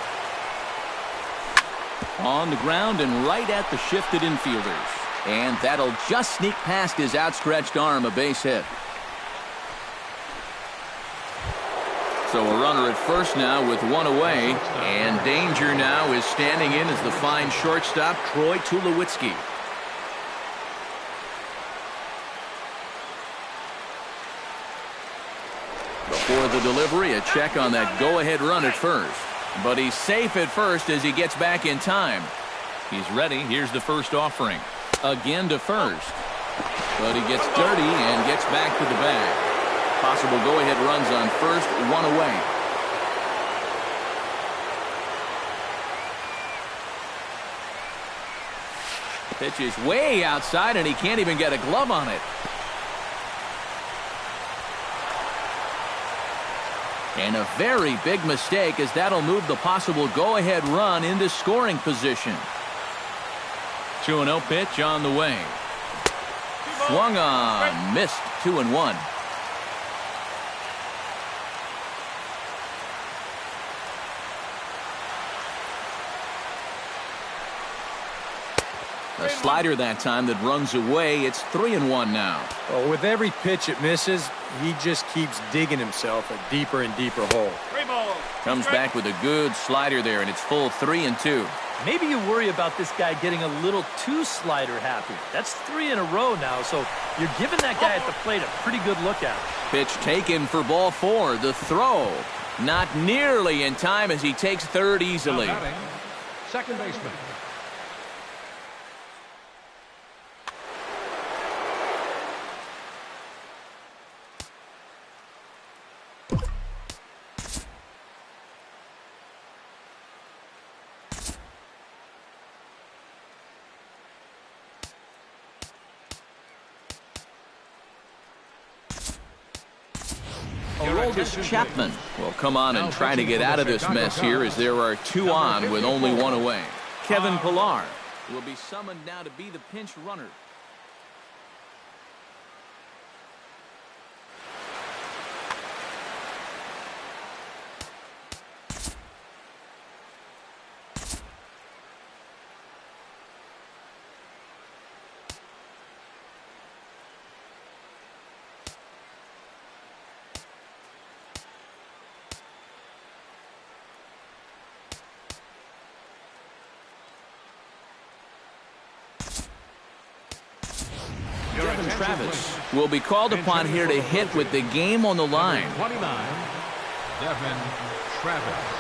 On the ground and right at the shifted infielders. And that'll just sneak past his outstretched arm, a base hit. So a runner at first now with 1 away. And danger now is standing in as the fine shortstop, Troy Tulowitzki. Before the delivery, a check on that go-ahead run at first. But he's safe at first as he gets back in time. He's ready. Here's the first offering. Again to first. But he gets dirty and gets back to the bag. Possible go-ahead runs on first, 1 away. Pitch is way outside and he can't even get a glove on it. And a very big mistake, as that'll move the possible go-ahead run into scoring position. 2-0 pitch on the way. Swung on, missed. 2-1. A slider that time that runs away. It's 3-1 now. Well, with every pitch it misses, he just keeps digging himself a deeper and deeper hole. Comes back with a good slider there, and it's full 3-2. Maybe you worry about this guy getting a little too slider happy. That's 3 in a row now, so you're giving that guy at the plate a pretty good look at it. Pitch taken for ball 4. The throw not nearly in time as he takes third easily. Second baseman. Chapman will come on and try to get out of this mess here as there are 2 on with only 1 away. Kevin Pillar will be summoned now to be the pinch runner. Travis. will be called upon here to hit with the game on the line. Number 29, Devin Travis.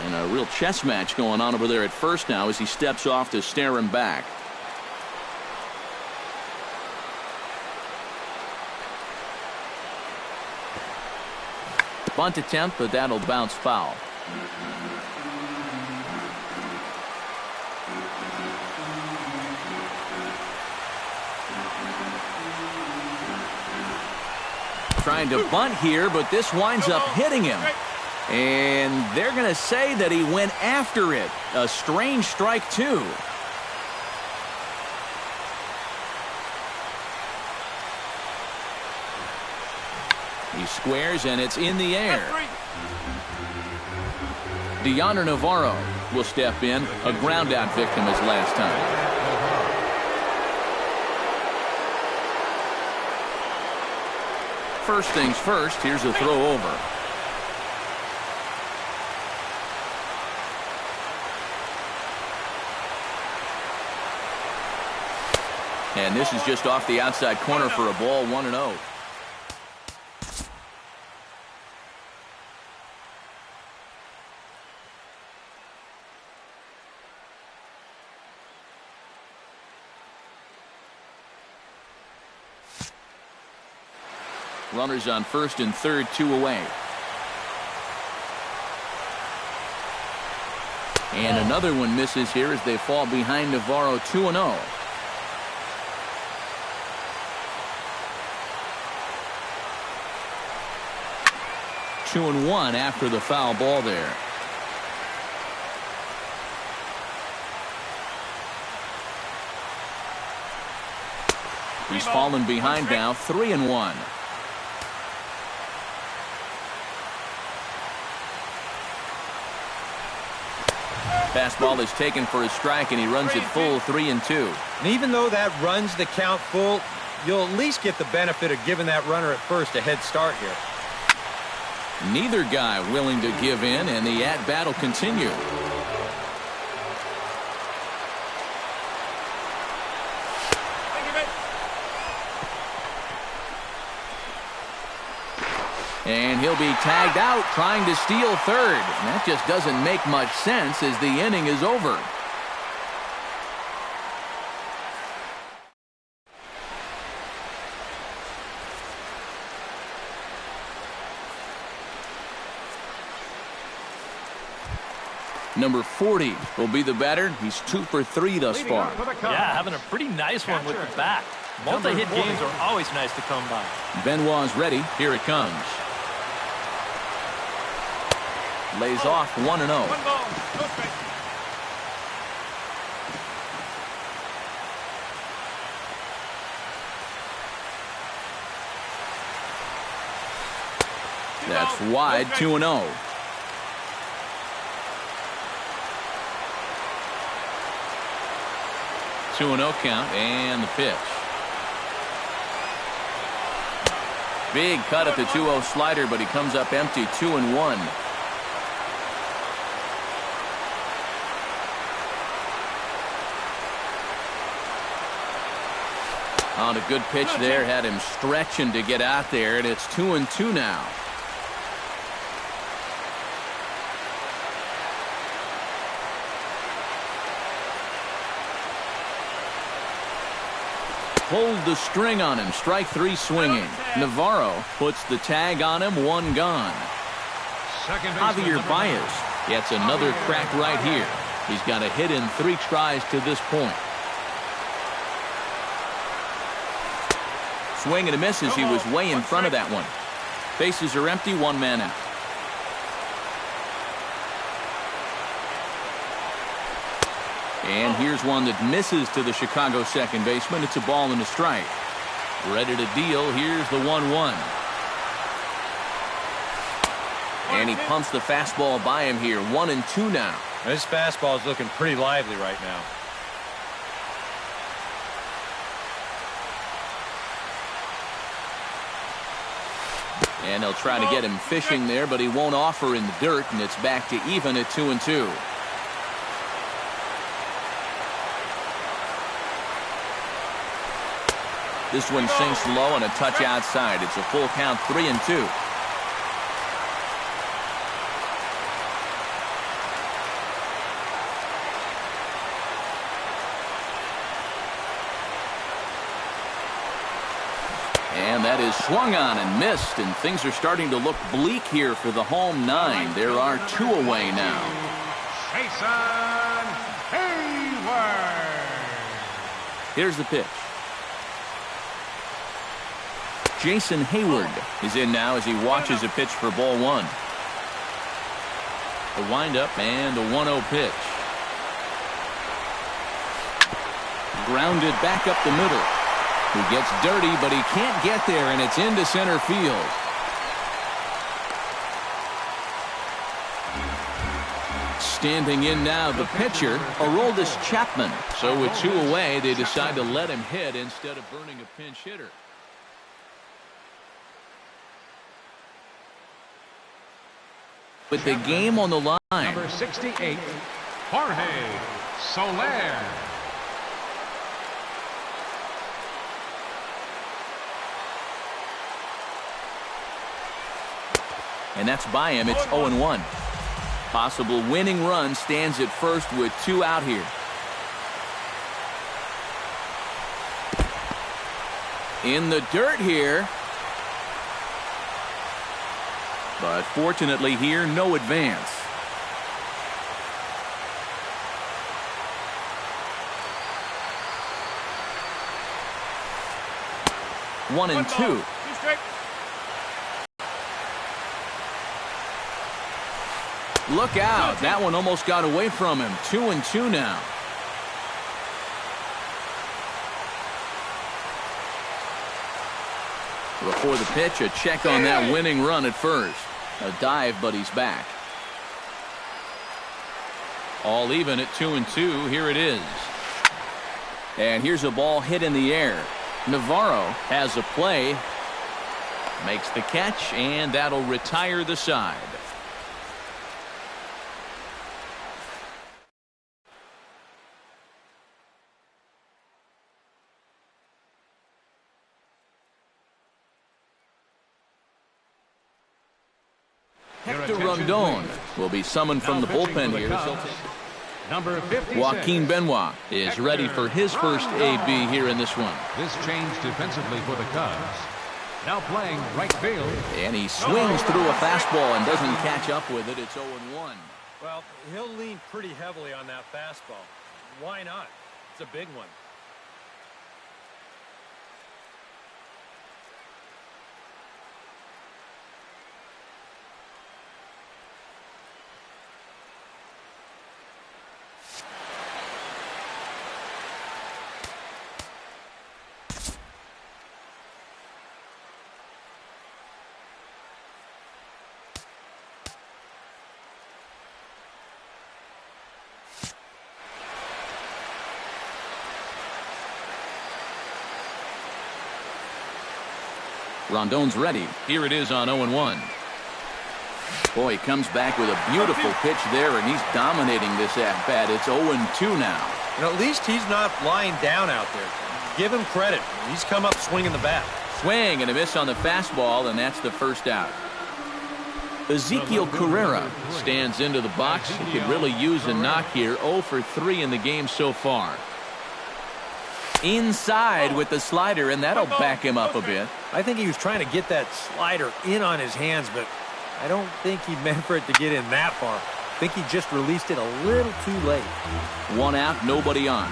And a real chess match going on over there at first now as he steps off to stare him back. Bunt attempt, but that'll bounce foul. Trying to bunt here, but this winds up hitting him. And they're going to say that he went after it. A strange strike, too. He squares, and it's in the air. DeYonder Navarro will step in, a ground-out victim as last time. First things first, here's a throw over. And this is just off the outside corner for a ball, 1-0. Runners on first and third, 2 away. And another one misses here as they fall behind Navarro, 2-0. Two and one after the foul ball there. He's fallen behind now, 3-1. Fastball is taken for a strike, and he runs it full, 3-2. And even though that runs the count full, you'll at least get the benefit of giving that runner at first a head start here. Neither guy willing to give in, and the at-bat will continue. And he'll be tagged out trying to steal third. And that just doesn't make much sense as the inning is over. Number 40 will be the batter. He's 2 for 3 thus far. Yeah, having a pretty nice one with the bat. Multi-hit games are always nice to come by. Benoit's ready. Here it comes. Lays off 1-0. That's wide, 2-0. Two and 0 count, and the pitch. Big cut at the 2-0 slider, but he comes up empty, 2-1. On a good pitch there, had him stretching to get out there, and it's 2-2 now. Pulled the string on him. Strike 3 swinging. Navarro puts the tag on him. 1 gone. Javier Baez gets another crack right here. He's got a hit in 3 tries to this point. Swing and a miss as he was way in front of that one. Bases are empty. 1 man out. And here's one that misses to the Chicago second baseman. It's a ball and a strike. Ready to deal. Here's the 1-1. And he pumps the fastball by him here. 1-2 now. This fastball is looking pretty lively right now. And they'll try to get him fishing there, but he won't offer in the dirt, and it's back to even at 2-2. This one sinks low and a touch outside. It's a full count, 3-2. And that is swung on and missed, and things are starting to look bleak here for the home 9. There are 2 away now. Jason Hayward. Here's the pitch. Jason Hayward is in now as he watches a pitch for ball 1. A windup and a 1-0 pitch. Grounded back up the middle. He gets dirty, but he can't get there, and it's into center field. Standing in now, the pitcher, Aroldis Chapman. So with 2 away, they decide to let him hit instead of burning a pinch hitter. With the game on the line. Number 68, Jorge Soler. And that's by him. It's 0-1. Possible winning run stands at first with 2 out here. In the dirt here. But fortunately here, no advance. One and two. Look out. That one almost got away from him. 2-2 now. Before the pitch, a check on that winning run at first. A dive, but he's back. All even at 2-2. Here it is. And here's a ball hit in the air. Navarro has a play. Makes the catch, and that'll retire the side. Hector Rondon will be summoned from the bullpen here. Number 56. Joaquin Benoit is ready for his first AB here in this one. This change defensively for the Cubs. Now playing right field. And he swings through a fastball and doesn't catch up with it. It's 0-1. Well, he'll lean pretty heavily on that fastball. Why not? It's a big one. Rondon's ready. Here it is on 0-1. Boy, he comes back with a beautiful pitch there, and he's dominating this at-bat. It's 0-2 now. And at least he's not lying down out there. Give him credit. He's come up swinging the bat. Swing and a miss on the fastball, and that's the first out. Ezekiel Carrera stands into the box. He could really use a knock here. 0 for 3 in the game so far. Inside with the slider, and that'll back him up a bit. I think he was trying to get that slider in on his hands, but I don't think he meant for it to get in that far. I think he just released it a little too late. 1 out, nobody on.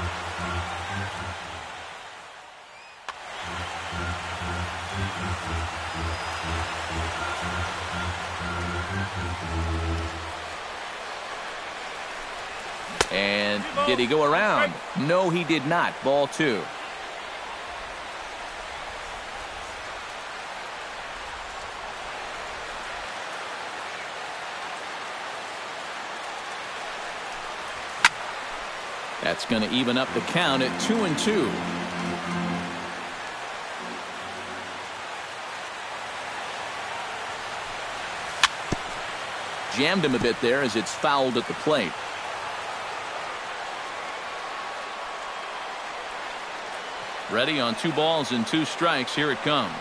And did he go around? No, he did not. Ball 2. That's going to even up the count at 2-2. jammed him a bit there as it's fouled at the plate. Ready on 2 balls and 2 strikes. Here it comes.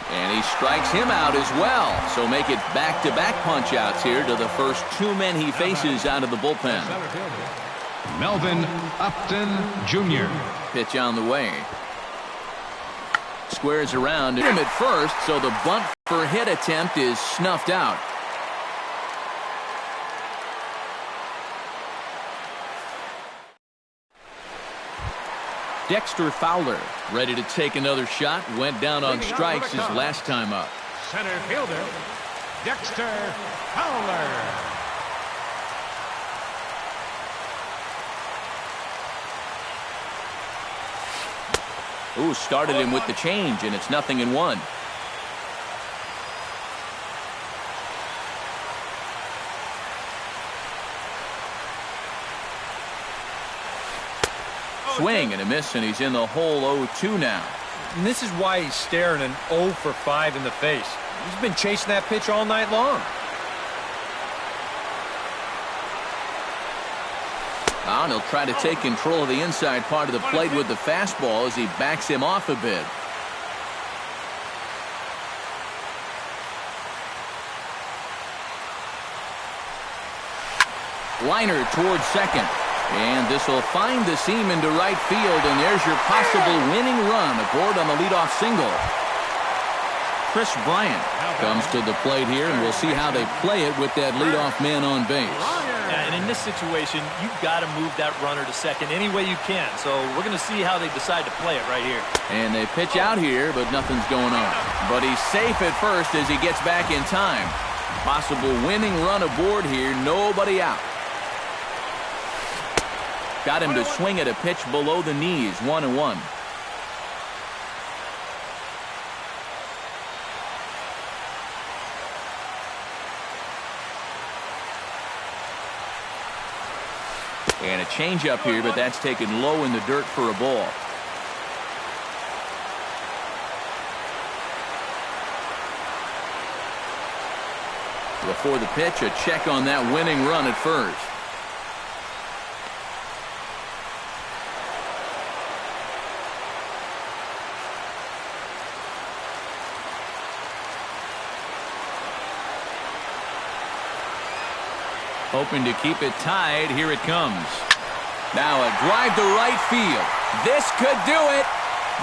And he strikes him out as well. So make it back-to-back punch-outs here to the first 2 men he faces out of the bullpen. Melvin Upton Jr. Pitch on the way. Squares around him at first, so the bunt for hit attempt is snuffed out. Dexter Fowler ready to take another shot. Went down on strikes his last time up. Center fielder, Dexter Fowler. Ooh, started him with the change, and it's 0-1. Swing and a miss, and he's in the hole 0-2 now. And this is why he's staring an 0 for 5 in the face. He's been chasing that pitch all night long. And he'll try to take control of the inside part of the plate with the fastball as he backs him off a bit. Liner towards second. And this will find the seam into right field, and there's your possible winning run aboard on the leadoff single. Chris Bryant comes to the plate here, and we'll see how they play it with that leadoff man on base. Yeah, and in this situation, you've got to move that runner to second any way you can. So we're going to see how they decide to play it right here. And they pitch out here, but nothing's going on. But he's safe at first as he gets back in time. Possible winning run aboard here, nobody out. Got him to swing at a pitch below the knees, 1-1. And a changeup here, but that's taken low in the dirt for a ball. Before the pitch, a check on that winning run at first. Hoping to keep it tied. Here it comes. Now a drive to right field. This could do it.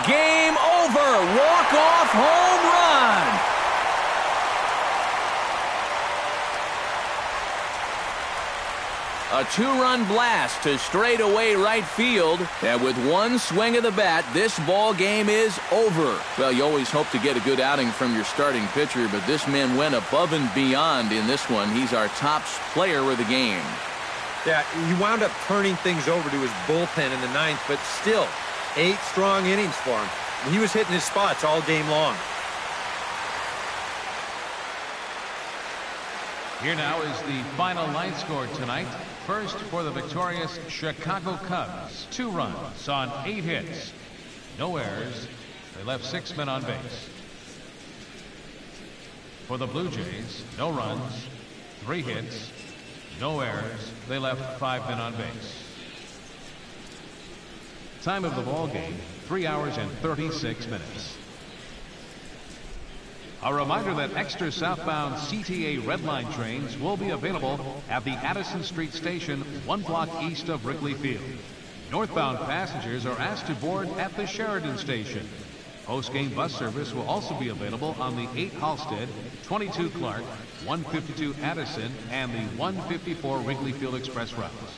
Game over. Walk-off home run. A 2-run blast to straightaway right field. And with one swing of the bat, this ball game is over. Well, you always hope to get a good outing from your starting pitcher, but this man went above and beyond in this one. He's our top player of the game. Yeah, he wound up turning things over to his bullpen in the 9th, but still, 8 strong innings for him. He was hitting his spots all game long. Here now is the final line score tonight. First for the victorious Chicago Cubs, 2 runs on 8 hits. No errors. They left 6 men on base. For the Blue Jays, no runs, 3 hits, no errors. They left 5 men on base. Time of the ball game, 3 hours and 36 minutes. A reminder that extra southbound CTA Red Line trains will be available at the Addison Street Station 1 block east of Wrigley Field. Northbound passengers are asked to board at the Sheridan Station. Post-game bus service will also be available on the 8 Halstead, 22 Clark, 152 Addison, and the 154 Wrigley Field Express routes.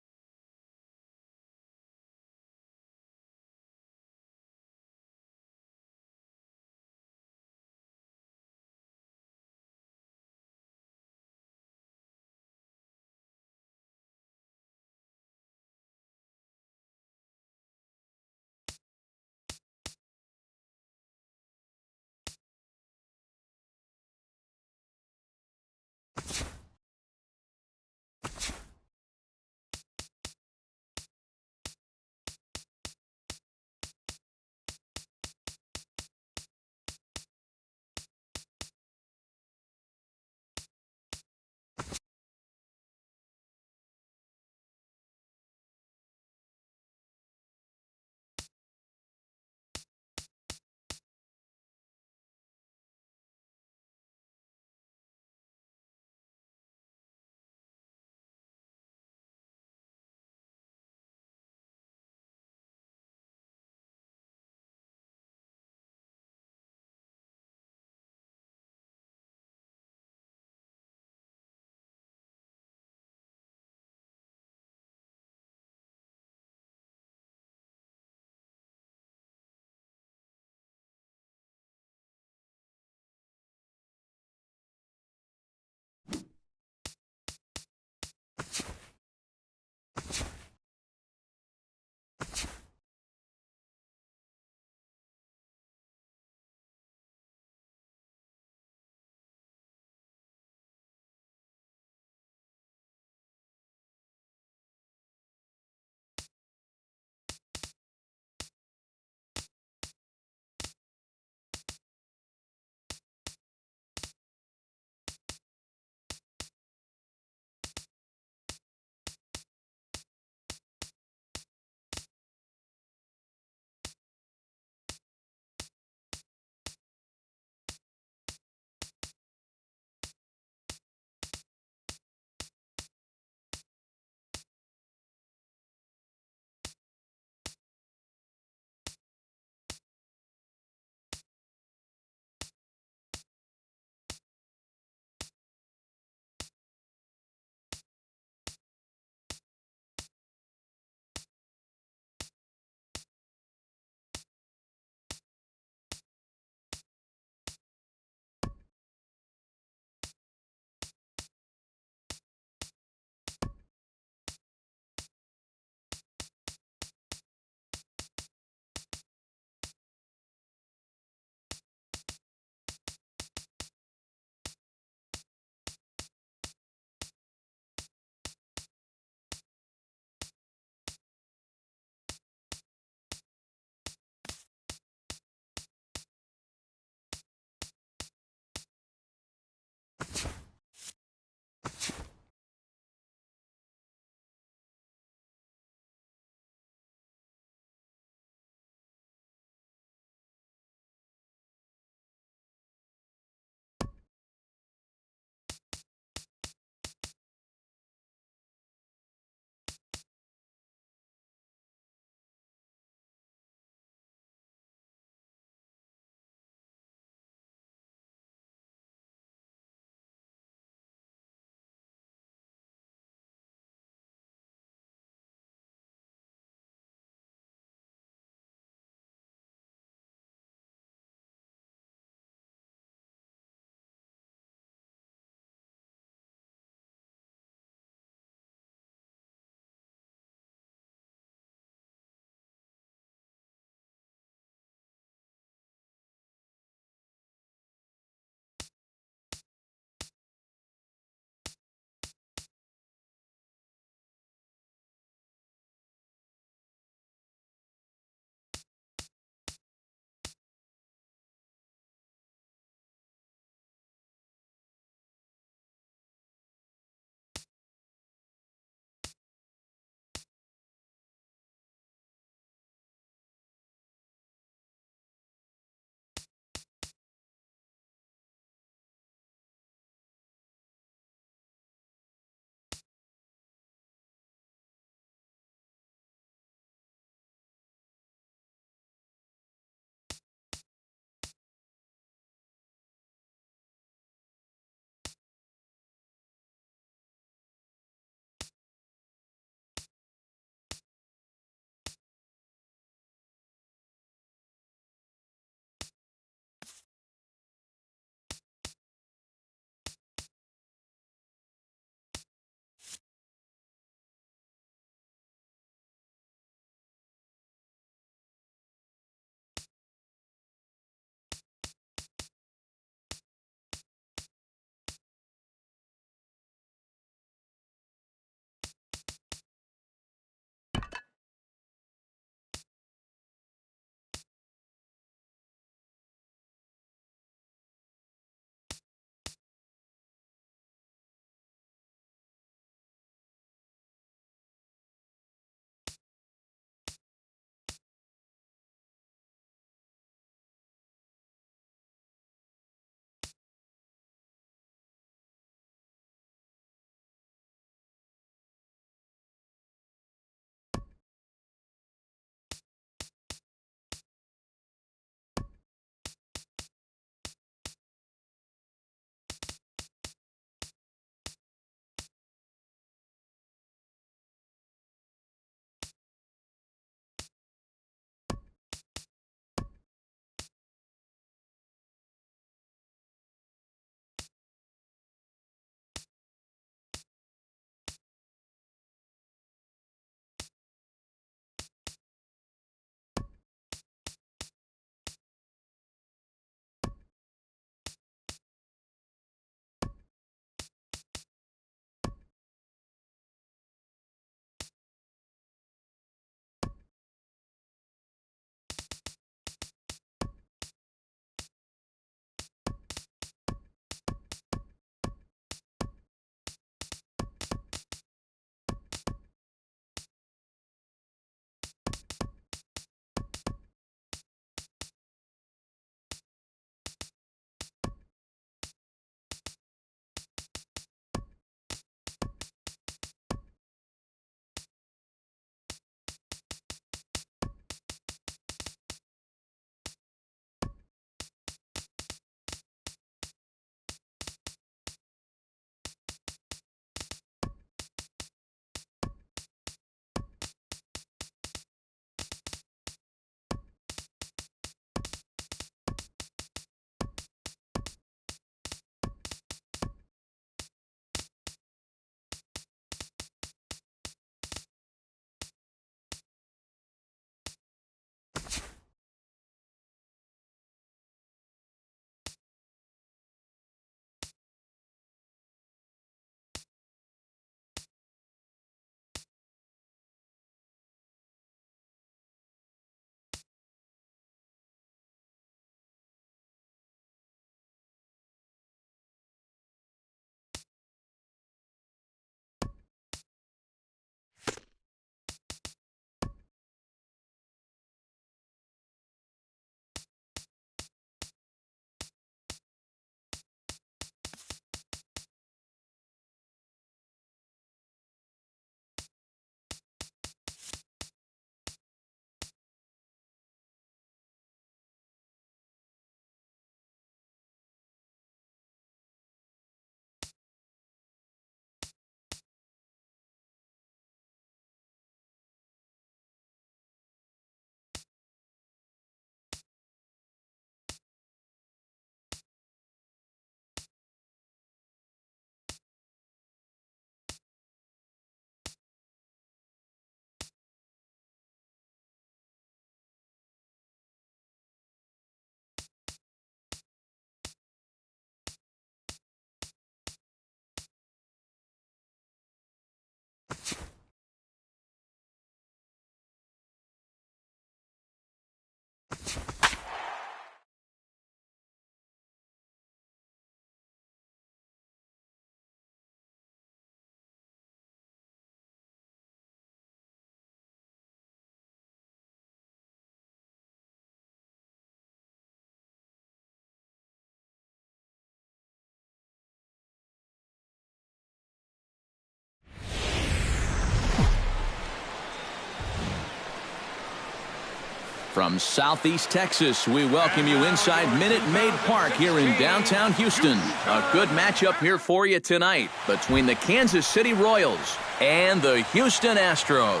From Southeast Texas, we welcome you inside Minute Maid Park here in downtown Houston. A good matchup here for you tonight between the Kansas City Royals and the Houston Astros.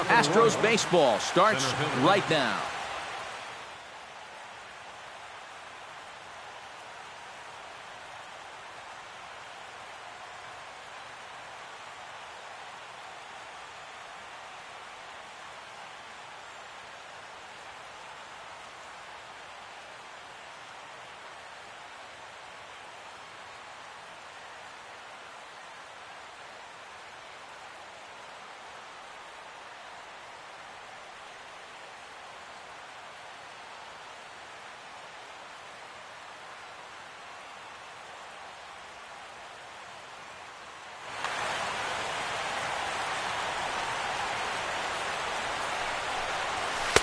Astros baseball starts right now.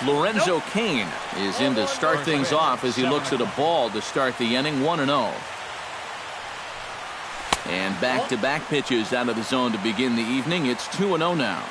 Lorenzo Cain is in to start things off as he looks at a ball to start the inning, 1-0. And back-to-back pitches out of the zone to begin the evening. It's 2-0 now.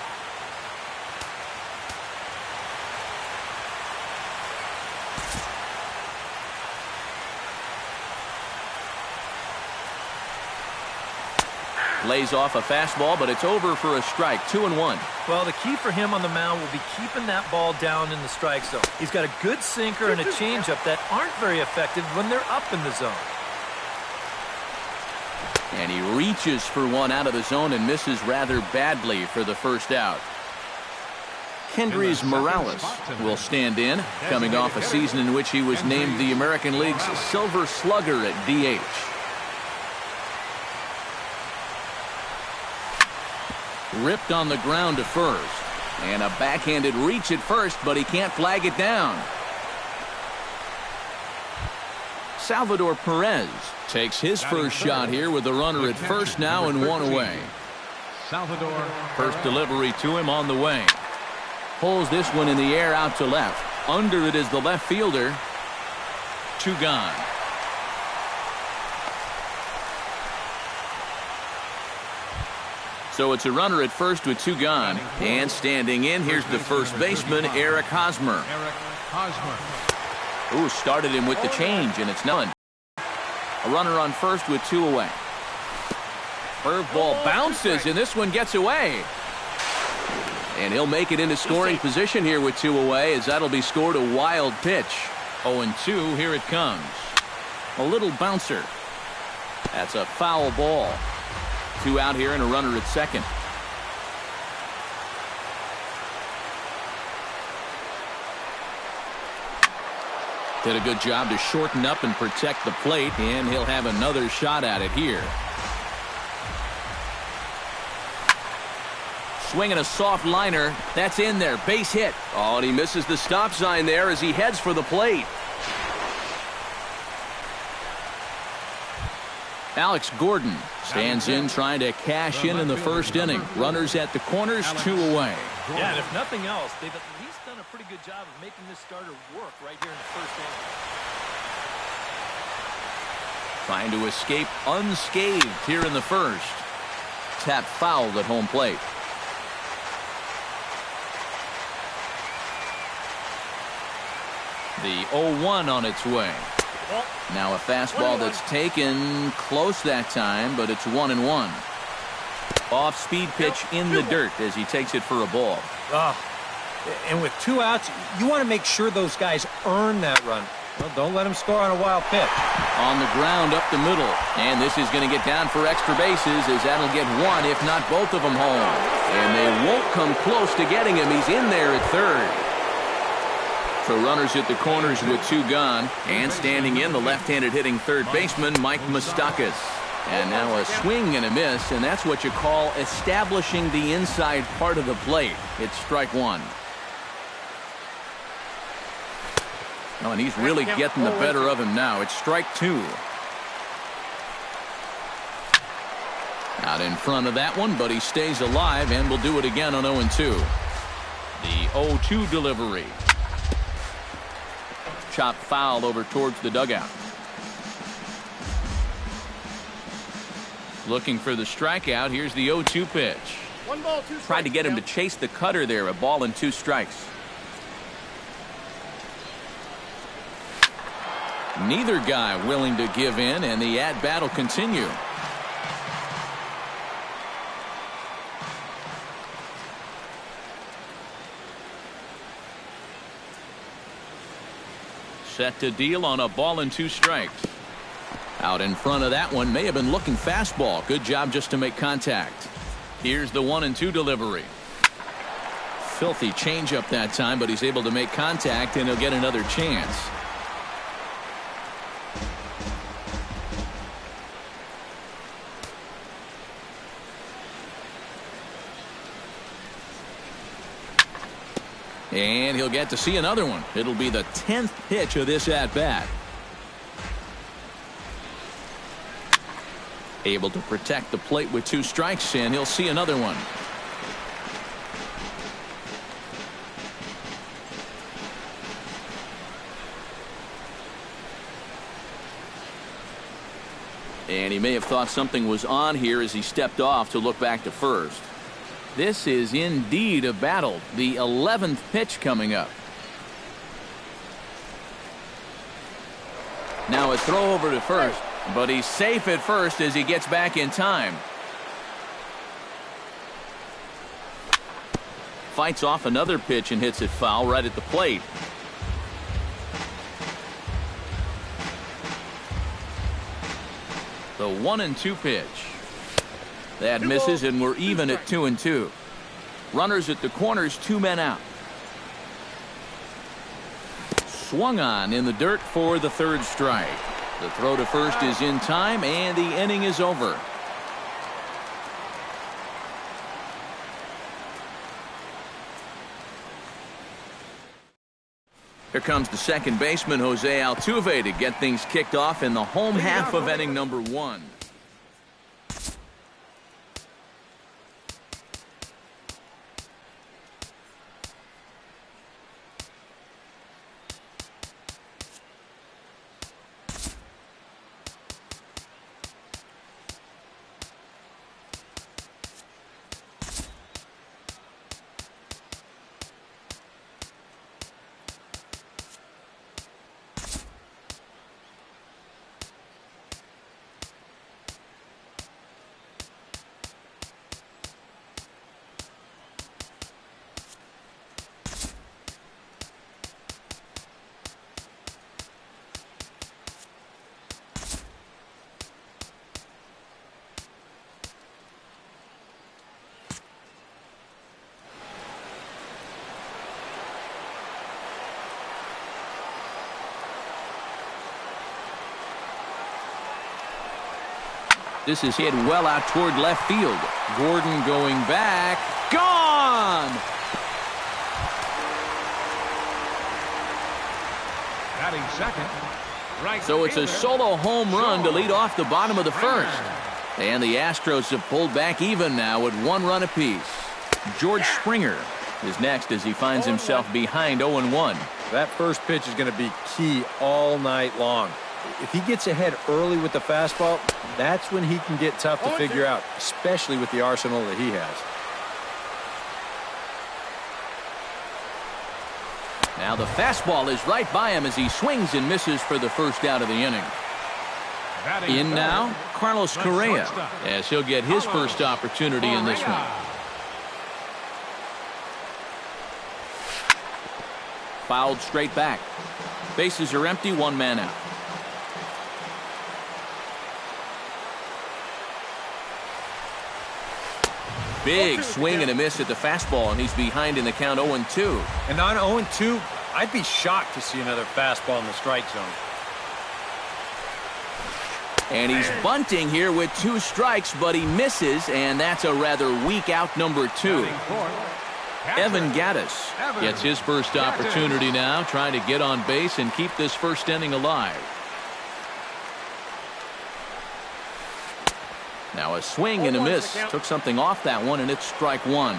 Lays off a fastball, but it's over for a strike. 2-1. Well, the key for him on the mound will be keeping that ball down in the strike zone. He's got a good sinker and a changeup that aren't very effective when they're up in the zone. And he reaches for one out of the zone and misses rather badly for the first out. Kendrys Morales will stand in, coming off a season in which he was named the American League's Silver Slugger at DH. Ripped on the ground to first. And a backhanded reach at first, but he can't flag it down. Salvador Perez takes his first shot here with the runner at first now and one away. Salvador. First delivery to him on the way. Pulls this one in the air out to left. Under it is the left fielder. 2 gone. So it's a runner at first with 2 gone. And standing in, here's the first baseman, Eric Hosmer. Ooh, started him with the change, and it's none. A runner on first with 2 away. Curveball bounces, and this one gets away. And he'll make it into scoring position here with 2 away, as that'll be scored a wild pitch. 0-2, here it comes. A little bouncer. That's a foul ball. 2 out here and a runner at second. Did a good job to shorten up and protect the plate, and he'll have another shot at it here. Swinging a soft liner. That's in there. Base hit. Oh, and he misses the stop sign there as he heads for the plate. Alex Gordon stands in trying to cash in the first inning. Runners at the corners, 2 away. Yeah, and if nothing else, they've at least done a pretty good job of making this starter work right here in the first inning. Trying to escape unscathed here in the first. Tap fouled at home plate. The 0-1 on its way. Now a fastball that's taken close that time, but it's 1-1. Off-speed pitch in the dirt as he takes it for a ball. And with 2 outs, you want to make sure those guys earn that run. Well, don't let them score on a wild pitch. On the ground up the middle. And this is going to get down for extra bases as that'll get one, if not both of them home. And they won't come close to getting him. He's in there at third. So runners at the corners with 2 gone. And standing in, the left-handed hitting third baseman, Mike Moustakas. And now a swing and a miss, and that's what you call establishing the inside part of the plate. It's strike 1. Oh, and he's really getting the better of him now. It's strike 2. Out in front of that one, but he stays alive and will do it again on 0-2. The 0-2 delivery. Chop foul over towards the dugout. Looking for the strikeout. Here's the 0-2 pitch. 1 ball, 2 strikes. Tried to get him to chase the cutter there. A ball and 2 strikes. Neither guy willing to give in, and the at-bat will continue. Set to deal on a ball and 2 strikes. Out in front of that one, may have been looking fastball. Good job just to make contact. Here's the 1-2 delivery. Filthy changeup that time, but he's able to make contact, and he'll get another chance. And he'll get to see another one. It'll be the 10th pitch of this at-bat. Able to protect the plate with 2 strikes, and he'll see another one. And he may have thought something was on here as he stepped off to look back to first. This is indeed a battle. The 11th pitch coming up. Now a throw over to first, but he's safe at first as he gets back in time. Fights off another pitch and hits it foul right at the plate. The 1-2 pitch. That misses, and we're even at 2-2. Runners at the corners, 2 men out. Swung on in the dirt for the 3rd strike. The throw to first is in time, and the inning is over. Here comes the second baseman, Jose Altuve, to get things kicked off in the home half of inning number 1. This is hit well out toward left field. Gordon going back. Gone! Batting second, right So it's a solo home run to lead off the bottom of the first. And the Astros have pulled back even now with 1 run apiece. George Springer is next as he finds himself behind 0-1. That first pitch is going to be key all night long. If he gets ahead early with the fastball, that's when he can get tough to figure out, especially with the arsenal that he has. Now the fastball is right by him as he swings and misses for the first out of the inning. In now, Carlos Correa, as he'll get his first opportunity in this one. Fouled straight back. Bases are empty, 1 man out. Big swing and a miss at the fastball, and he's behind in the count 0-2. And on 0-2, I'd be shocked to see another fastball in the strike zone. And he's bunting here with 2 strikes, but he misses, and that's a rather weak out number 2. Evan Gattis gets his first opportunity now, trying to get on base and keep this first inning alive. Now a swing and a miss. Took something off that one, and it's strike 1.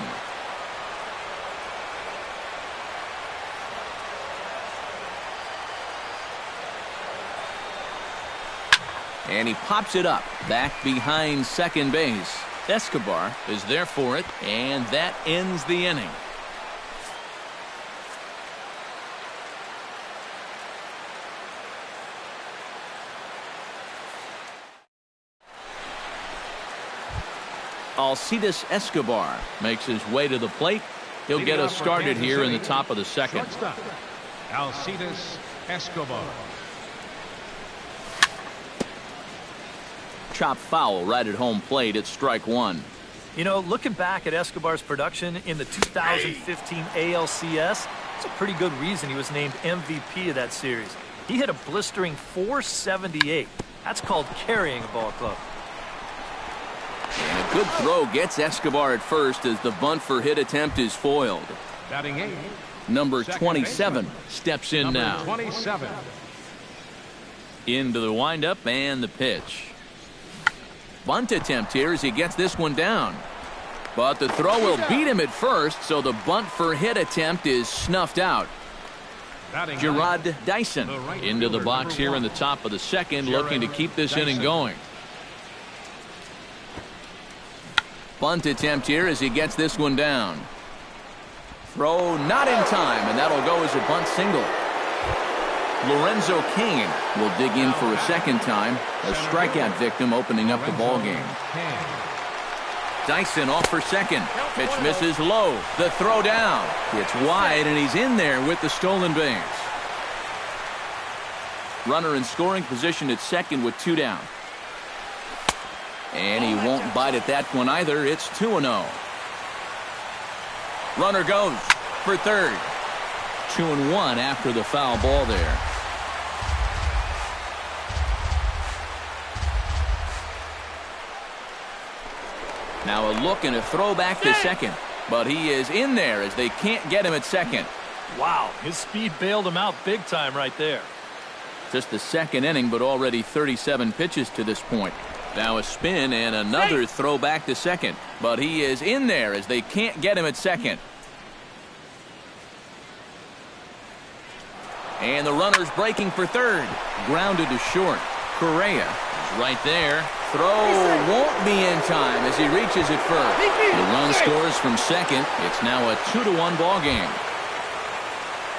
And he pops it up back behind second base. Escobar is there for it, and that ends the inning. Alcides Escobar makes his way to the plate. He'll get us started here in the top of the second. Shortstop, Alcides Escobar. Chop foul right at home plate. It's strike one. You know, looking back at Escobar's production in the 2015 ALCS, it's a pretty good reason he was named MVP of that series. He hit a blistering .478. That's called carrying a ball club. And a good throw gets Escobar at first as the bunt for hit attempt is foiled. Batting 8. Number Second 27 baseman. steps in Number now. 27. Into the windup and the pitch. Bunt attempt here as he gets this one down. But the throw will beat him at first, so the bunt for hit attempt is snuffed out. Batting Gerard 9. Dyson The right into the fielder, box number here in 1. the top of the second, Gerard looking to keep this Dyson. inning going. Bunt attempt here as he gets this one down. Throw not in time, and that'll go as a bunt single. Lorenzo Cain will dig in for a second time. A strikeout victim opening up the ball game. Dyson off for second. Pitch misses low. The throw down. It's wide, and he's in there with the stolen base. Runner in scoring position at second with 2 down. And he won't bite at that one either. It's 2-0. Runner goes for third. 2-1 after the foul ball there. Now a look and a throw back to second. But he is in there as they can't get him at second. Wow, his speed bailed him out big time right there. Just the second inning, but already 37 pitches to this point. Now a spin and another throw back to second. But he is in there as they can't get him at second. And the runner's breaking for third. Grounded to short. Correa is right there. Throw won't be in time as he reaches it first. The run scores from second. It's now a 2-1 ball game.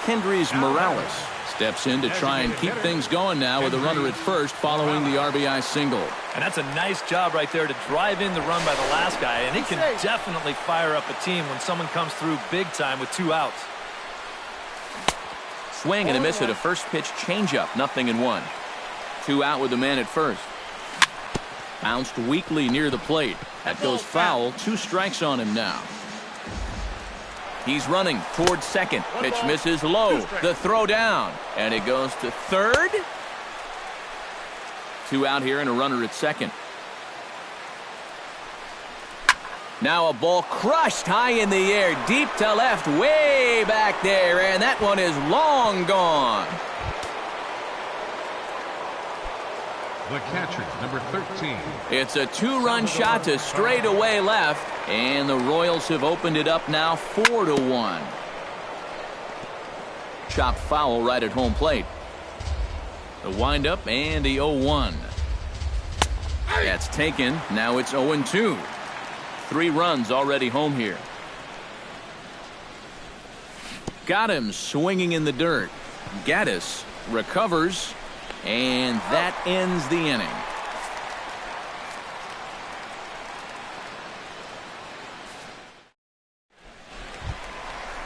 Kendrys Morales steps in to try and keep things going now with a runner at first following the RBI single. And that's a nice job right there to drive in the run by the last guy. And he can definitely fire up a team when someone comes through big time with 2 outs. Swing and a miss at a first pitch changeup. 0-1. 2 out with the man at first. Bounced weakly near the plate. That goes foul. 2 strikes on him now. He's running towards second. Pitch misses low. The throw down. And it goes to third. 2 out here and a runner at second. Now a ball crushed high in the air. Deep to left. Way back there. And that one is long gone. The catcher, number 13. It's a 2-run shot to straightaway left, and the Royals have opened it up now 4-1. Chop foul right at home plate. The windup and the 0-1. That's taken. Now it's 0-2. 3 runs already home here. Got him swinging in the dirt. Gaddis recovers. And that ends the inning.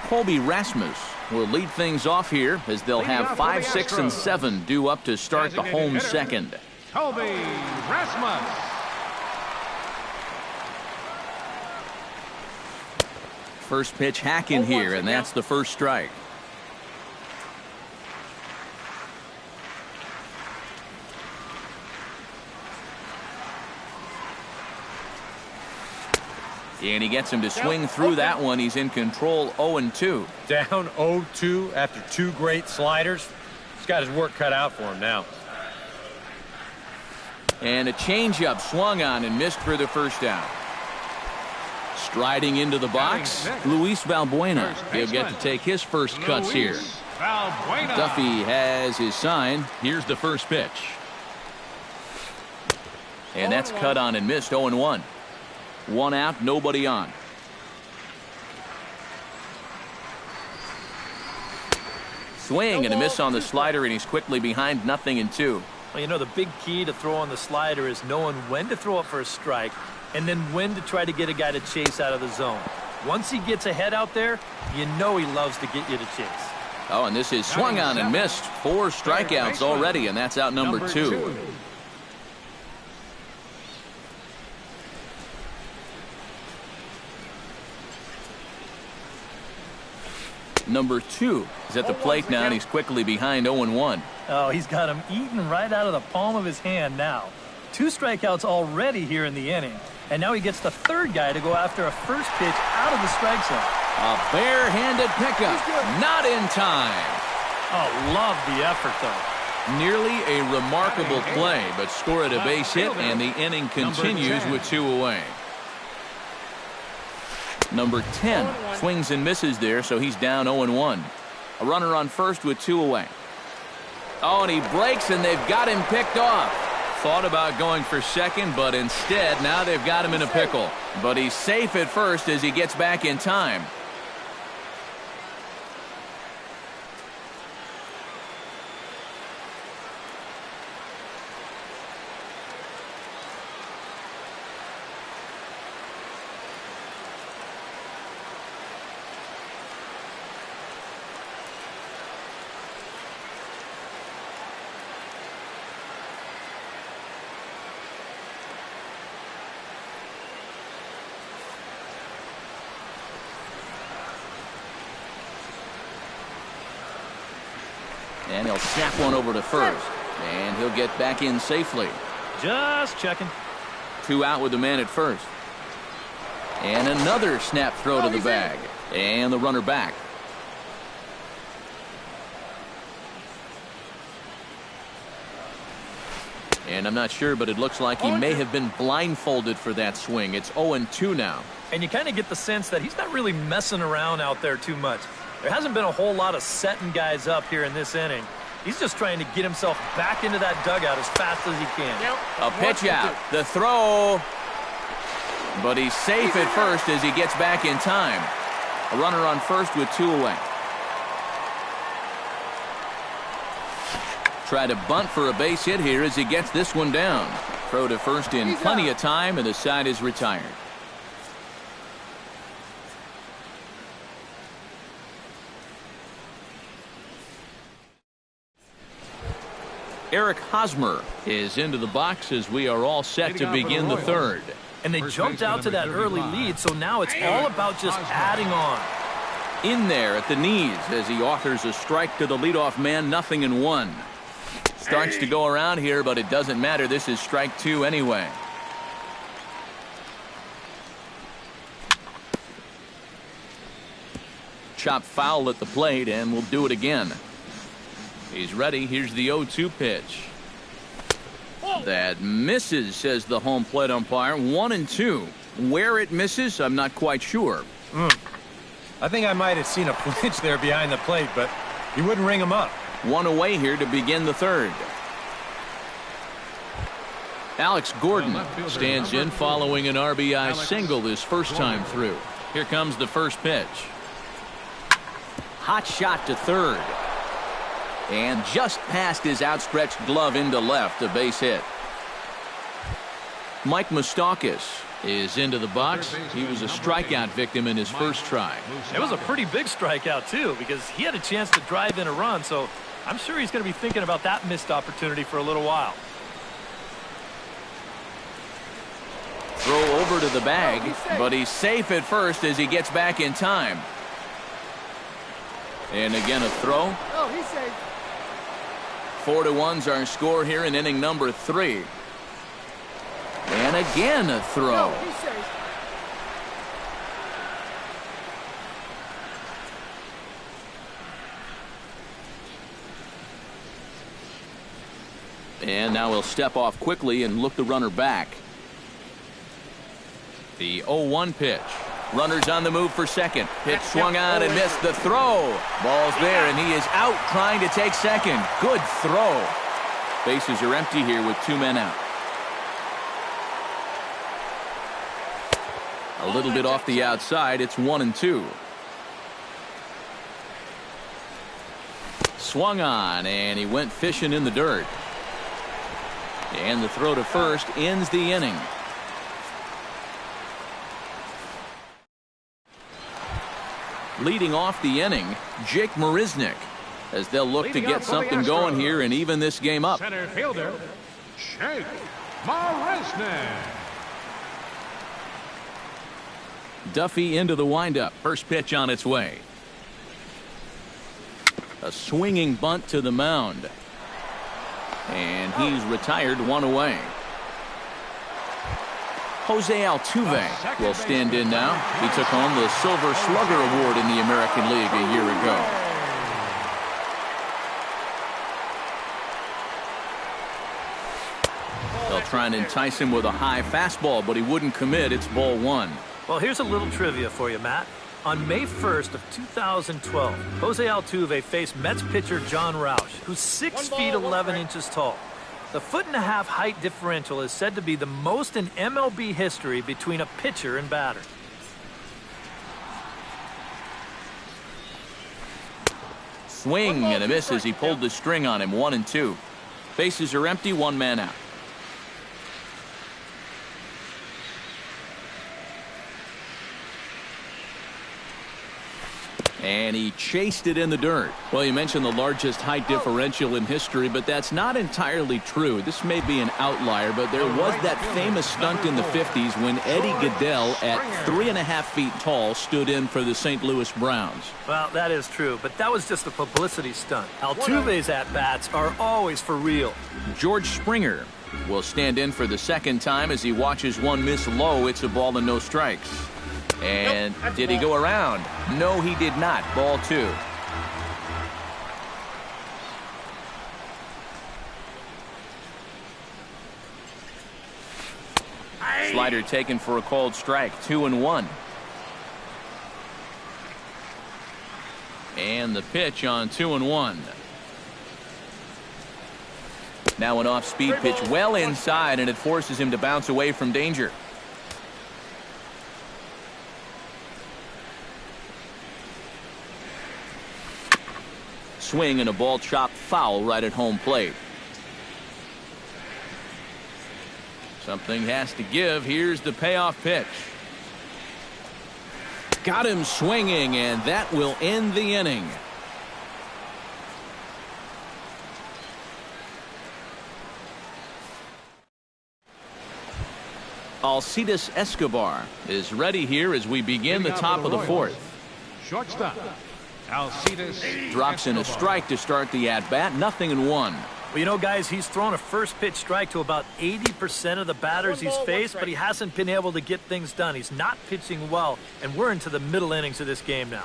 Colby Rasmus will lead things off here as they'll have 5, 6, and 7 due up to start the home second. Colby Rasmus. First pitch hacking here, and that's the first strike. And he gets him to swing through that one. He's in control. 0-2. Down 0-2 after 2 great sliders. He's got his work cut out for him now. And a changeup swung on and missed for the first out. Striding into the box, Luis Valbuena. He'll get to take his first cuts here. Valbuena. Duffy has his sign. Here's the first pitch. And that's cut on and missed. 0-1. 1 out, nobody on. Swing and a miss on the slider, and he's quickly behind 0-2. Well, you know, the big key to throwing the slider is knowing when to throw it for a strike and then when to try to get a guy to chase out of the zone. Once he gets ahead out there, you know he loves to get you to chase. Oh, and this is swung on and missed. 4 strikeouts already, and that's out number 2. Number 2 is at the plate now, and he's quickly behind 0-1. Oh, he's got him eaten right out of the palm of his hand now. 2 strikeouts already here in the inning. And now he gets the third guy to go after a first pitch out of the strike zone. A bare-handed pickup. Not in time. Oh, love the effort, though. Nearly a remarkable play, but scored a base hit, and the inning continues with 2 away. Number 10 swings and misses there, so he's down 0-1. A runner on first with 2 away. Oh, and he breaks, and they've got him picked off. Thought about going for second, but instead, now they've got him in a pickle. But he's safe at first as he gets back in time. And he'll snap one over to first. And he'll get back in safely. Just checking. 2 out with the man at first. And another snap throw to the bag. And the runner back. And I'm not sure, but it looks like he may have been blindfolded for that swing. It's 0-2 now. And you kind of get the sense that he's not really messing around out there too much. There hasn't been a whole lot of setting guys up here in this inning. He's just trying to get himself back into that dugout as fast as he can. A pitch out. The throw. But he's safe at first as he gets back in time. A runner on first with 2 away. Try to bunt for a base hit here as he gets this one down. Throw to first in plenty of time, and the side is retired. Eric Hosmer is into the box as we are all set to begin the third. And they jumped out to that early lead, so now it's all about just adding on. In there at the knees as he offers a strike to the leadoff man, 0-1. Starts to go around here, but it doesn't matter. This is strike 2 anyway. Chop foul at the plate, and we'll do it again. He's ready. Here's the 0-2 pitch. That misses, says the home plate umpire. 1-2. Where it misses, I'm not quite sure. I think I might have seen a flinch there behind the plate, but he wouldn't ring him up. 1 away here to begin the third. Alex Gordon stands in following an RBI single this first time through. Here comes the first pitch. Hot shot to third. And just past his outstretched glove into left, a base hit. Mike Moustakas is into the box. He was a strikeout victim in his first try. It was a pretty big strikeout, too, because he had a chance to drive in a run, so I'm sure he's going to be thinking about that missed opportunity for a little while. Throw over to the bag, but he's safe at first as he gets back in time. And again a throw. Oh, he's safe. 4-1's our score here in inning number 3. And again a throw. No, he's safe. And now he'll step off quickly and look the runner back. The 0-1 pitch. Runners on the move for second. Pitch swung on and missed. The throw. Ball's there, and he is out trying to take second. Good throw. Bases are empty here with 2 men out. A little bit off the outside. It's 1-2. Swung on, and he went fishing in the dirt. And the throw to first ends the inning. Leading off the inning, Jake Marisnick, as they'll look to get something going here and even this game up. Center fielder, Jake Marisnick. Duffy into the windup. First pitch on its way. A swinging bunt to the mound. And he's retired, one away. Jose Altuve will stand in now. He took home the Silver Slugger Award in the American League a year ago. They'll try and entice him with a high fastball, but he wouldn't commit. It's ball one. Well, here's a little trivia for you, Matt. On May 1st of 2012, Jose Altuve faced Mets pitcher John Roush, who's 6 feet 11 inches tall. The 1.5-foot height differential is said to be the most in MLB history between a pitcher and batter. Swing and a miss as he pulled the string on him. 1-2. Bases are empty, one man out. And he chased it in the dirt. Well, you mentioned the largest height differential in history, but that's not entirely true. This may be an outlier, but there was that famous stunt in the 50s when Eddie Goodell, at 3.5 feet tall, stood in for the St. Louis Browns. Well, that is true, but that was just a publicity stunt. Altuve's at-bats are always for real. George Springer will stand in for the second time as he watches one miss low. It's a ball and no strikes. And did he go around? No, he did not. Ball two. Slider taken for a called strike. 2-1. And the pitch on 2-1. Now an off-speed pitch well inside, and it forces him to bounce away from danger. Swing and a ball chopped foul right at home plate. Something has to give. Here's the payoff pitch. Got him swinging, and that will end the inning. Alcides Escobar is ready here as we begin the top of the fourth. Shortstop, Alcides drops in a strike to start the at-bat. 0-1. Well, you know, guys, he's thrown a first pitch strike to about 80% of the batters he's faced, but he hasn't been able to get things done. He's not pitching well, and we're into the middle innings of this game now.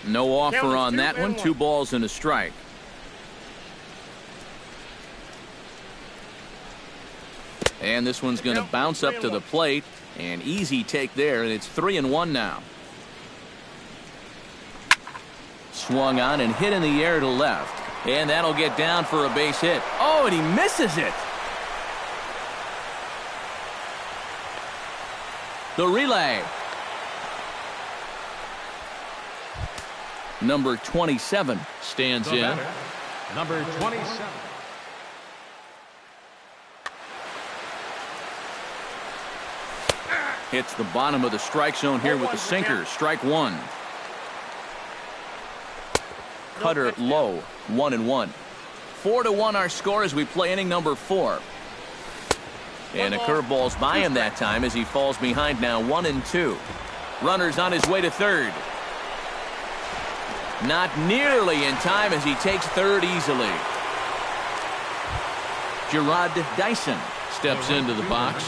No offer on that one. 2 balls and a strike. And this one's going to bounce up to the plate. An easy take there, and it's 3-1 now. Swung on and hit in the air to left. And that'll get down for a base hit. Oh, and he misses it. The relay. Number 27 stands the in. batter, number 27. Hits the bottom of the strike zone here with the sinker. Strike one. Cutter low. 1-1. 4-1 our score as we play inning number 4. And a curveball's by him that time as he falls behind now. 1-2. Runner's on his way to third. Not nearly in time as he takes third easily. Gerard Dyson steps into the box.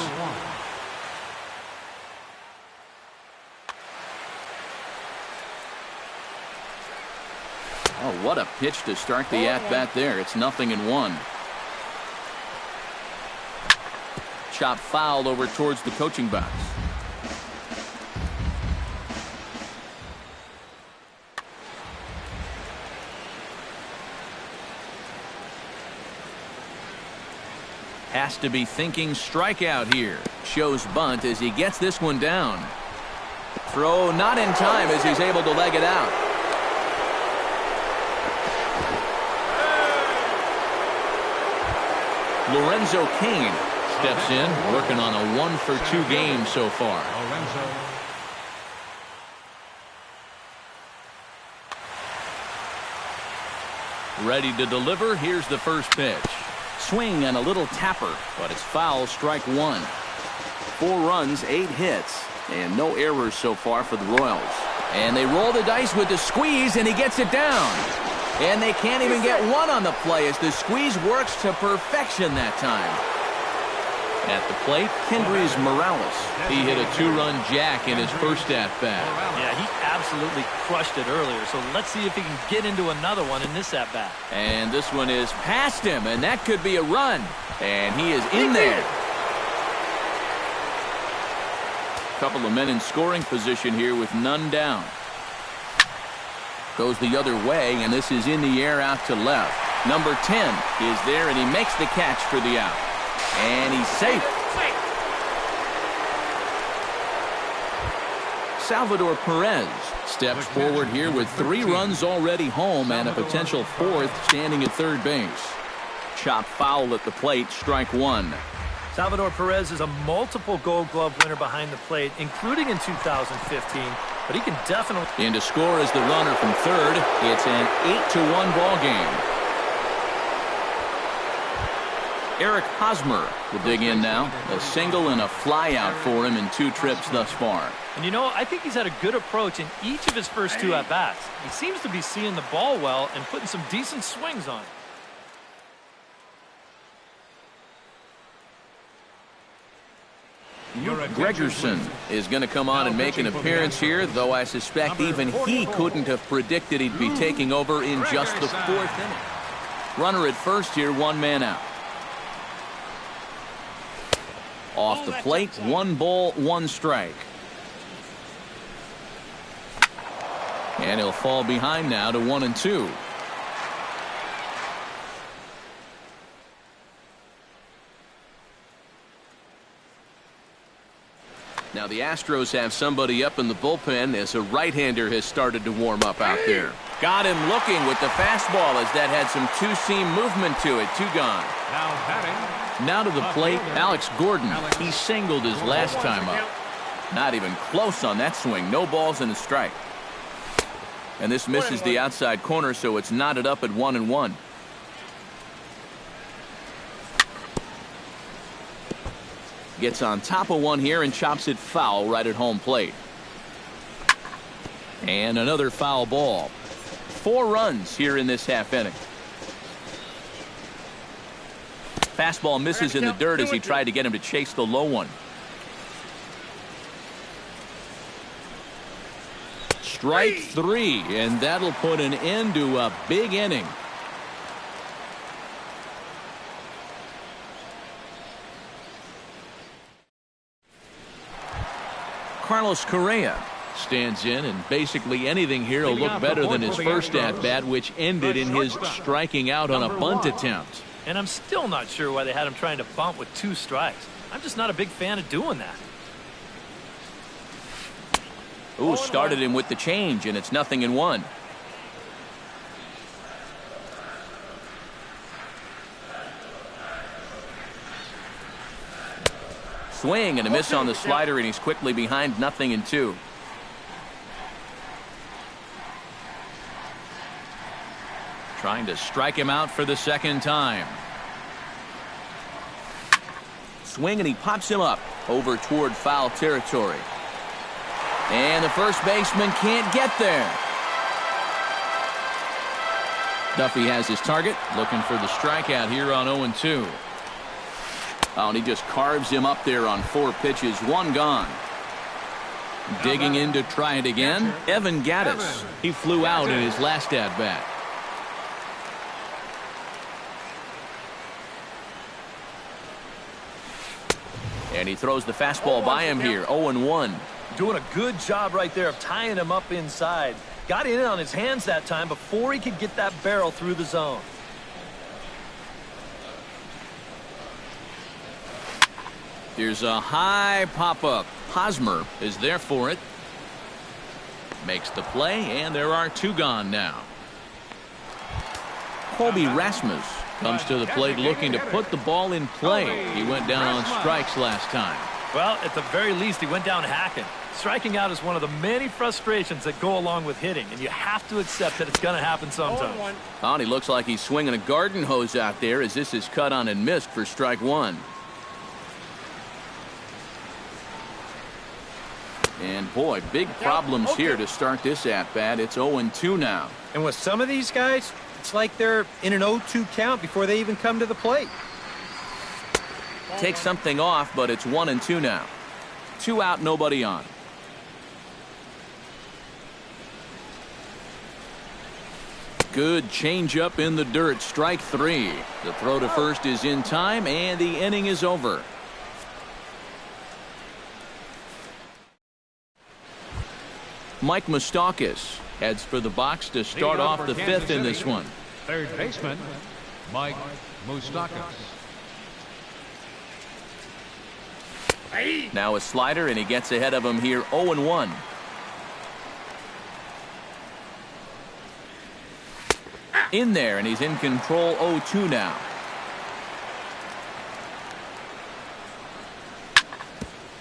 Oh, what a pitch to start the at-bat there. It's 0-1. Chop fouled over towards the coaching box. Has to be thinking strikeout here. Shows bunt as he gets this one down. Throw not in time as he's able to leg it out. Lorenzo Cain steps in, working on a 1-for-2 game so far. Ready to deliver. Here's the first pitch. Swing and a little tapper, but it's foul, strike one. 4 runs, 8 hits, and no errors so far for the Royals. And they roll the dice with the squeeze, and he gets it down. And they can't even get one on the play as the squeeze works to perfection that time. At the plate, Kendrys Morales. He hit a 2-run jack in his first at-bat. Yeah, he absolutely crushed it earlier, so let's see if he can get into another one in this at-bat. And this one is past him, and that could be a run. And he is in there. Couple of men in scoring position here with none down. Goes the other way, and this is in the air out to left. Number 10 is there, and he makes the catch for the out. And he's safe. Salvador Perez steps forward here with 3 runs already home and a potential 4th standing at third base. Chop foul at the plate, strike one. Salvador Perez is a multiple Gold Glove winner behind the plate, including in 2015, but he can definitely... In to score is the runner from third. It's an 8-1 ball game. Eric Hosmer will dig in now. A single and a fly out for him in 2 trips thus far. And you know, I think he's had a good approach in each of his first 2 at-bats. He seems to be seeing the ball well and putting some decent swings on it. Gregerson is going to come on and make an appearance here, though I suspect even he couldn't have predicted he'd be taking over in just the 4th inning. Runner at first here, 1 man out. Off the plate, 1 ball, 1 strike. And he'll fall behind now to 1-2. Now the Astros have somebody up in the bullpen as a right-hander has started to warm up out there. Got him looking with the fastball as that had some 2-seam movement to it. 2 gone. Now to the plate, Alex Gordon. He singled his last time up. Not even close on that swing. No balls and a strike. And this misses the outside corner, so it's knotted up at 1-1. Gets on top of one here and chops it foul right at home plate. And another foul ball. 4 runs here in this half inning. Fastball misses in the dirt as he tried to get him to chase the low one. Strike 3, and that'll put an end to a big inning. Carlos Correa stands in, and basically anything here will look better than his first at-bat, which ended in his striking out on a bunt attempt. And I'm still not sure why they had him trying to bunt with 2 strikes. I'm just not a big fan of doing that. Ooh, started him with the change, and it's 0-1. Swing and a miss on the slider, and he's quickly behind 0-2. Trying to strike him out for the 2nd time. Swing, and he pops him up over toward foul territory. And the first baseman can't get there. Duffy has his target, looking for the strikeout here on 0-2. Oh, and he just carves him up there on 4 pitches, 1 gone. Digging in to try it again, Evan Gattis. He flew out in his last at-bat. And he throws the fastball by him here, 0-1. Doing a good job right there of tying him up inside. Got in on his hands that time before he could get that barrel through the zone. Here's a high pop-up. Hosmer is there for it. Makes the play, and there are 2 gone now. Colby Rasmus Comes to the plate looking to put the ball in play. He went down on strikes last time. Well, at the very least, he went down hacking. Striking out is one of the many frustrations that go along with hitting, and you have to accept that it's going to happen sometimes. Oh, he looks like he's swinging a garden hose out there as this is cut on and missed for strike one. And boy, big problems here to start this at-bat. It's 0-2 now. And with some of these guys, it's like they're in an 0-2 count before they even come to the plate. Takes something off, but it's 1-2 now. 2 out, nobody on. Good changeup in the dirt, strike 3. The throw to first is in time, and the inning is over. Mike Moustakas heads for the box to start off the 5th in this one. Third baseman, Mike Moustakas. Now a slider, and he gets ahead of him here, 0-1. In there, and he's in control, 0-2 now.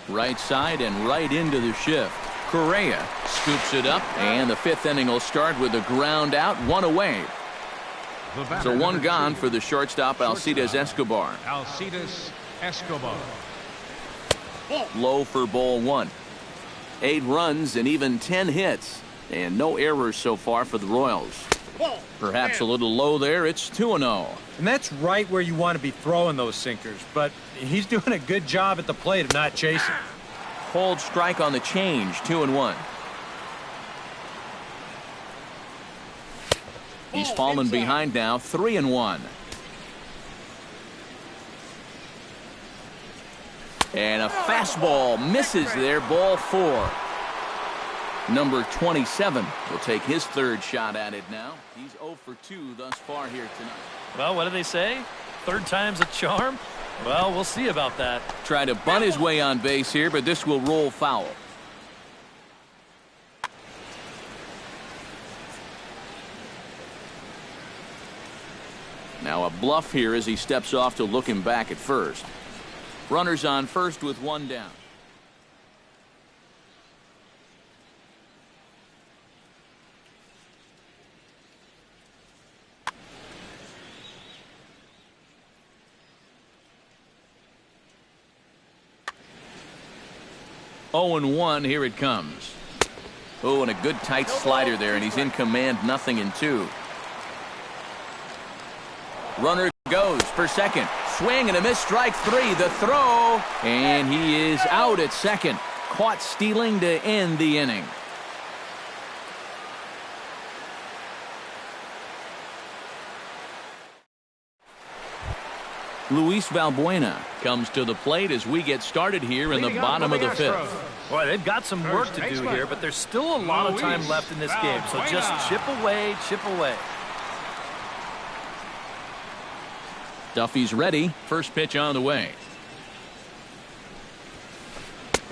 Right side and right into the shift. Correa scoops it up, and the 5th inning will start with a ground out, 1 away. So 1 gone for the shortstop, Alcides Escobar. Alcides Escobar. Low for ball 1. 8 runs and even 10 hits, and no errors so far for the Royals. Perhaps a little low there. It's 2-0. And that's right where you want to be throwing those sinkers, but he's doing a good job at the plate of not chasing. Cold strike on the change, 2-1. He's fallen behind now, 3-1. And a fastball misses there, ball 4. Number 27 will take his 3rd shot at it now. He's 0 for 2 thus far here tonight. Well, what do they say? 3rd time's a charm? Well, we'll see about that. Try to bunt his way on base here, but this will roll foul. Now a bluff here as he steps off to look him back at first. Runners on first with 1 down. Oh, and 1, here it comes. Oh, and a good tight slider there, and he's in command, 0-2. Runner goes for second. Swing and a miss, strike 3. The throw, and he is out at second. Caught stealing to end the inning. Luis Valbuena comes to the plate as we get started here in the bottom of the 5th. Boy, they've got some work to do here, but there's still a lot of time left in this game, so just chip away, chip away. Duffy's ready. First pitch on the way.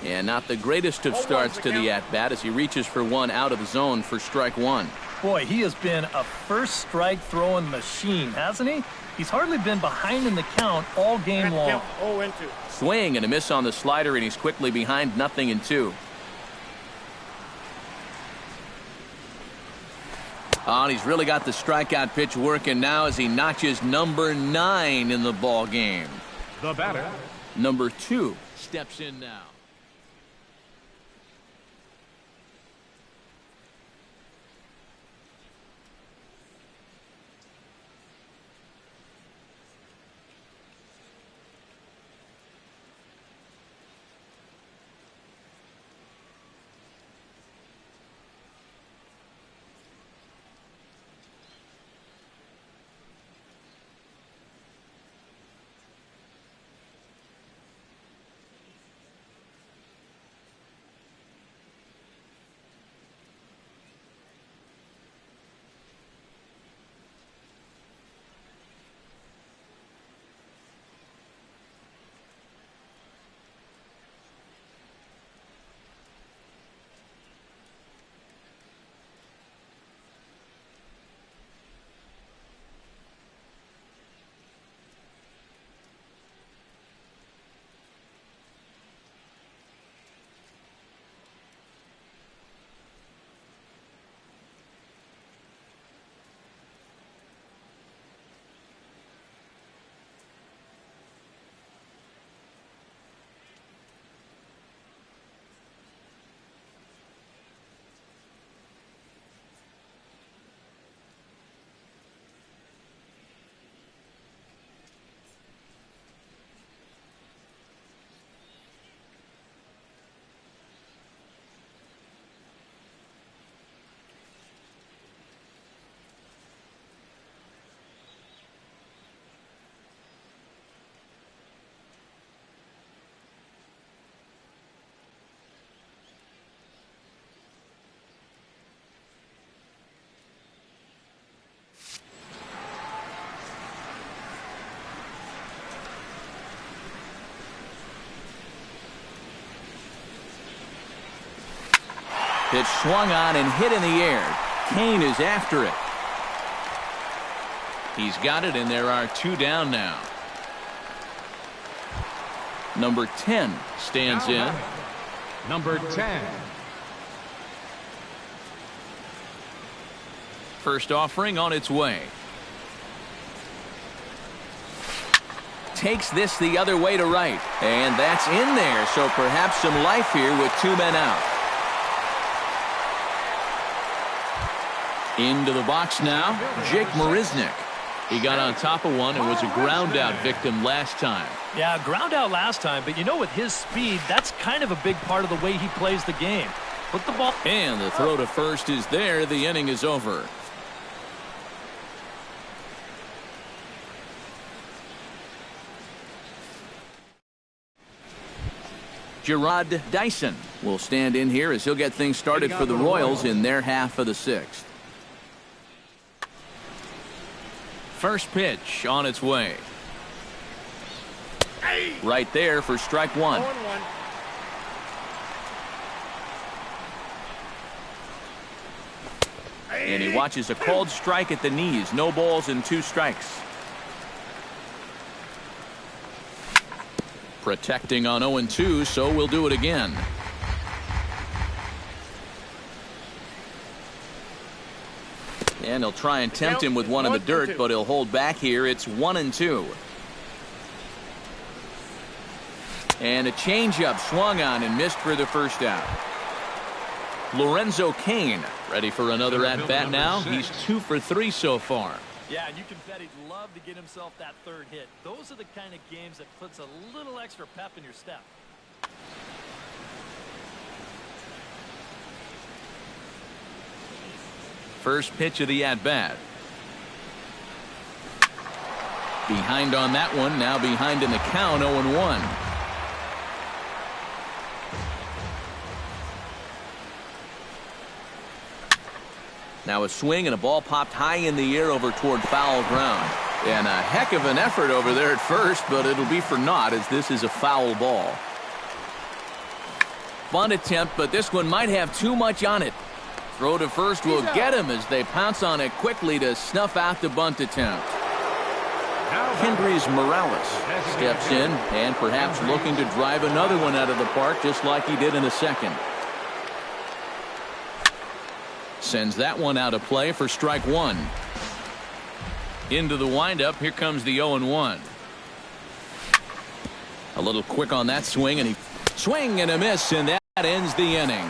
And not the greatest of starts to the at-bat as he reaches for 1 out of the zone for strike 1. Boy, he has been a first strike throwing machine, hasn't he? He's hardly been behind in the count all game long. Swing and a miss on the slider, and he's quickly behind, 0-2. Oh, and he's really got the strikeout pitch working now as he notches number 9 in the ball game. The batter, number 2, steps in now. Pitch swung on and hit in the air. Kane is after it. He's got it, and there are 2 down now. Number 10 stands in. Number 10. First offering on its way. Takes this the other way to right. And that's in there, so perhaps some life here with 2 men out. Into the box now, Jake Marisnick. He got on top of one and was a ground out victim last time. Yeah, ground out last time, but you know, with his speed, that's kind of a big part of the way he plays the game. Put the ball. And the throw to first is there. The inning is over. Gerard Dyson will stand in here as he'll get things started for the Royals in their half of the 6th. First pitch on its way. Right there for strike 1. And he watches a called strike at the knees. No balls and 2 strikes. Protecting on 0-2, so we'll do it again. And he'll try and tempt him with one in the dirt, but he'll hold back here. It's 1-2. And a changeup swung on and missed for the first out. Lorenzo Cain ready for another at-bat now. He's 2 for 3 so far. Yeah, and you can bet he'd love to get himself that 3rd hit. Those are the kind of games that puts a little extra pep in your step. First pitch of the at-bat. Behind on that one, now behind in the count, 0-1. Now a swing and a ball popped high in the air over toward foul ground. And a heck of an effort over there at first, but it'll be for naught as this is a foul ball. Bunt attempt, but this one might have too much on it. Throw to first will get him as they pounce on it quickly to snuff out the bunt attempt. Kendrys Morales steps in and perhaps looking to drive another one out of the park just like he did in the 2nd. Sends that one out of play for strike 1. Into the windup. Here comes the 0-1. A little quick on that swing, and he swing and a miss, and that ends the inning.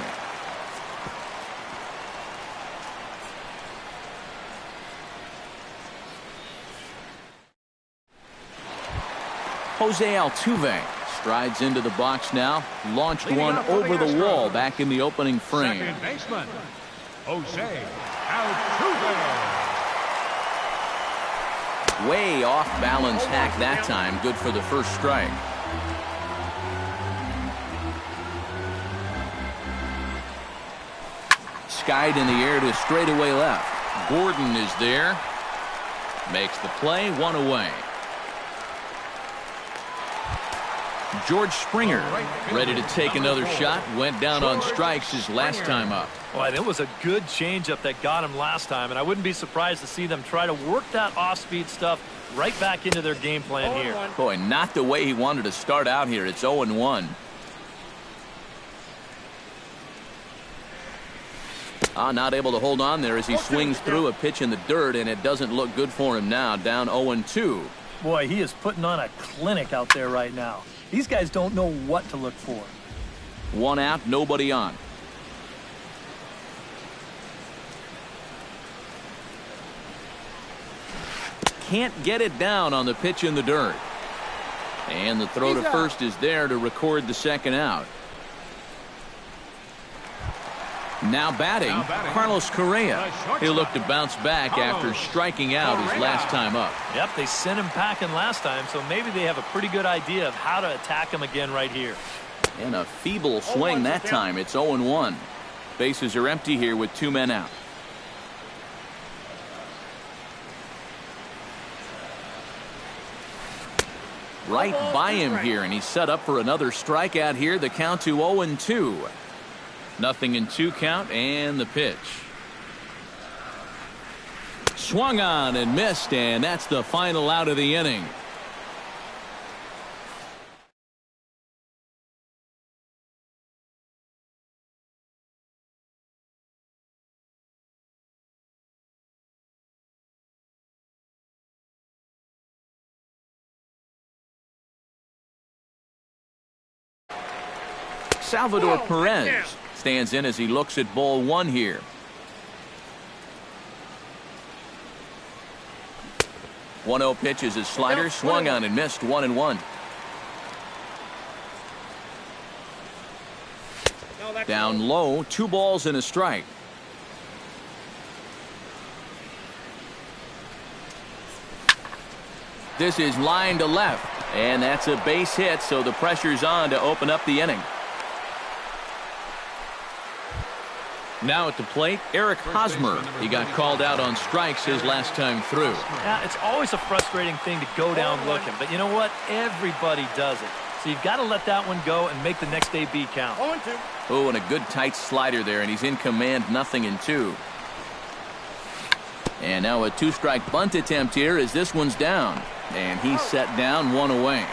Jose Altuve strides into the box now. Launched one over the wall back in the opening frame. Second baseman, Jose Altuve. Way off balance hack that time. Good for the first strike. Skied in the air to straightaway left. Gordon is there. Makes the play, 1 away. George Springer ready to take another shot. Went down on strikes his last time up. Boy, that was a good changeup that got him last time, and I wouldn't be surprised to see them try to work that off-speed stuff right back into their game plan here. Boy, not the way he wanted to start out here. It's 0-1. Not able to hold on there as he swings through a pitch in the dirt, and it doesn't look good for him now. Down 0-2. Boy, he is putting on a clinic out there right now. These guys don't know what to look for. 1 out, nobody on. Can't get it down on the pitch in the dirt. And the throw to first is there to record the 2nd out. Now batting, Carlos Correa. He'll look to bounce back after striking out his last time up. Yep, they sent him packing last time, so maybe they have a pretty good idea of how to attack him again right here. And a feeble swing that time. It's 0-1. Bases are empty here with 2 men out. Right by him here, and he's set up for another strikeout here. The count to 0-2. 0-2 count, and the pitch. Swung on and missed, and that's the final out of the inning. Salvador Perez stands in as he looks at ball one here. One-0 pitch is his slider, swung on and missed, 1-1. Down low, 2 balls and a strike. This is line to left, and that's a base hit, so the pressure's on to open up the inning. Now at the plate, Eric Hosmer. He got called out on strikes his last time through. Yeah, it's always a frustrating thing to go down looking, but you know what? Everybody does it. So you've got to let that one go and make the next AB count. 0-2. Oh, and a good tight slider there, and he's in command, 0-2. And now a 2-strike bunt attempt here as this one's down. And he's set down, 1 away.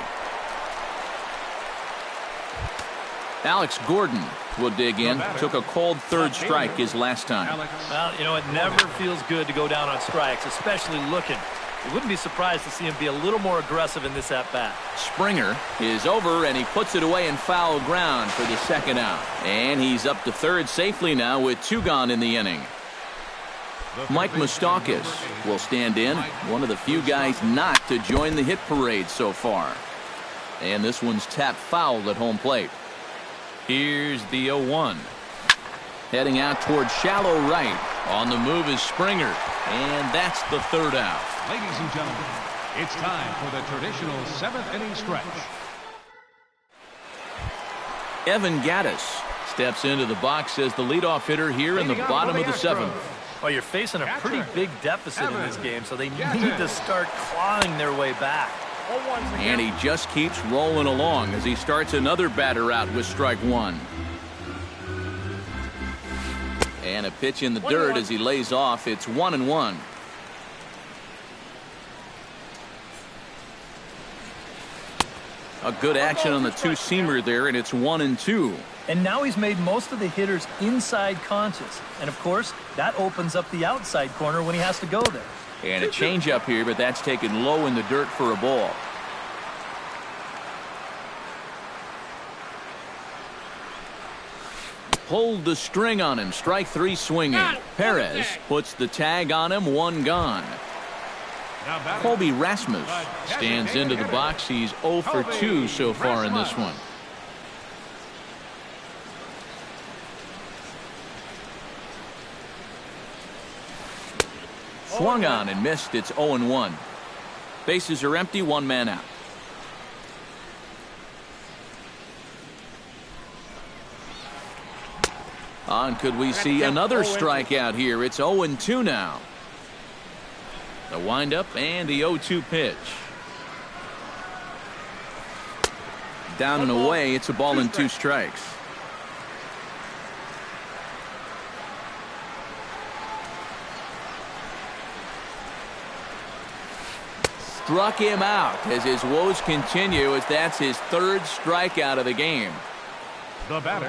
Alex Gordon will dig in. Took a cold 3rd strike his last time. Well, you know, it never feels good to go down on strikes, especially looking. You wouldn't be surprised to see him be a little more aggressive in this at-bat. Springer is over, and he puts it away in foul ground for the 2nd out. And he's up to 3rd safely now with 2 gone in the inning. Mike Moustakas will stand in, one of the few guys not to join the hit parade so far. And this one's tapped foul at home plate. Here's the 0-1. Heading out toward shallow right. On the move is Springer. And that's the 3rd out. Ladies and gentlemen, it's time for the traditional 7th inning stretch. Evan Gattis steps into the box as the leadoff hitter here in the bottom of the 7th. Well, you're facing a pretty big deficit in this game, so they need to start clawing their way back. And he just keeps rolling along as he starts another batter out with strike 1. And a pitch in the dirt as he lays off. It's 1-1. A good action on the 2-seamer there, and it's 1-2. And now he's made most of the hitters inside conscious. And, of course, that opens up the outside corner when he has to go there. And a changeup here, but that's taken low in the dirt for a ball. Pulled the string on him. Strike 3 swinging. Perez puts the tag on him. 1 gone. Colby Rasmus stands into the box. He's 0 for 2 so far in this one. Swung on and missed. It's 0-1. Bases are empty. 1 man out. On could we see another strikeout here? It's 0-2 now. The windup and the 0-2 pitch. Down and away. It's a ball and 2 strikes. Struck him out as his woes continue, as that's his 3rd strikeout of the game.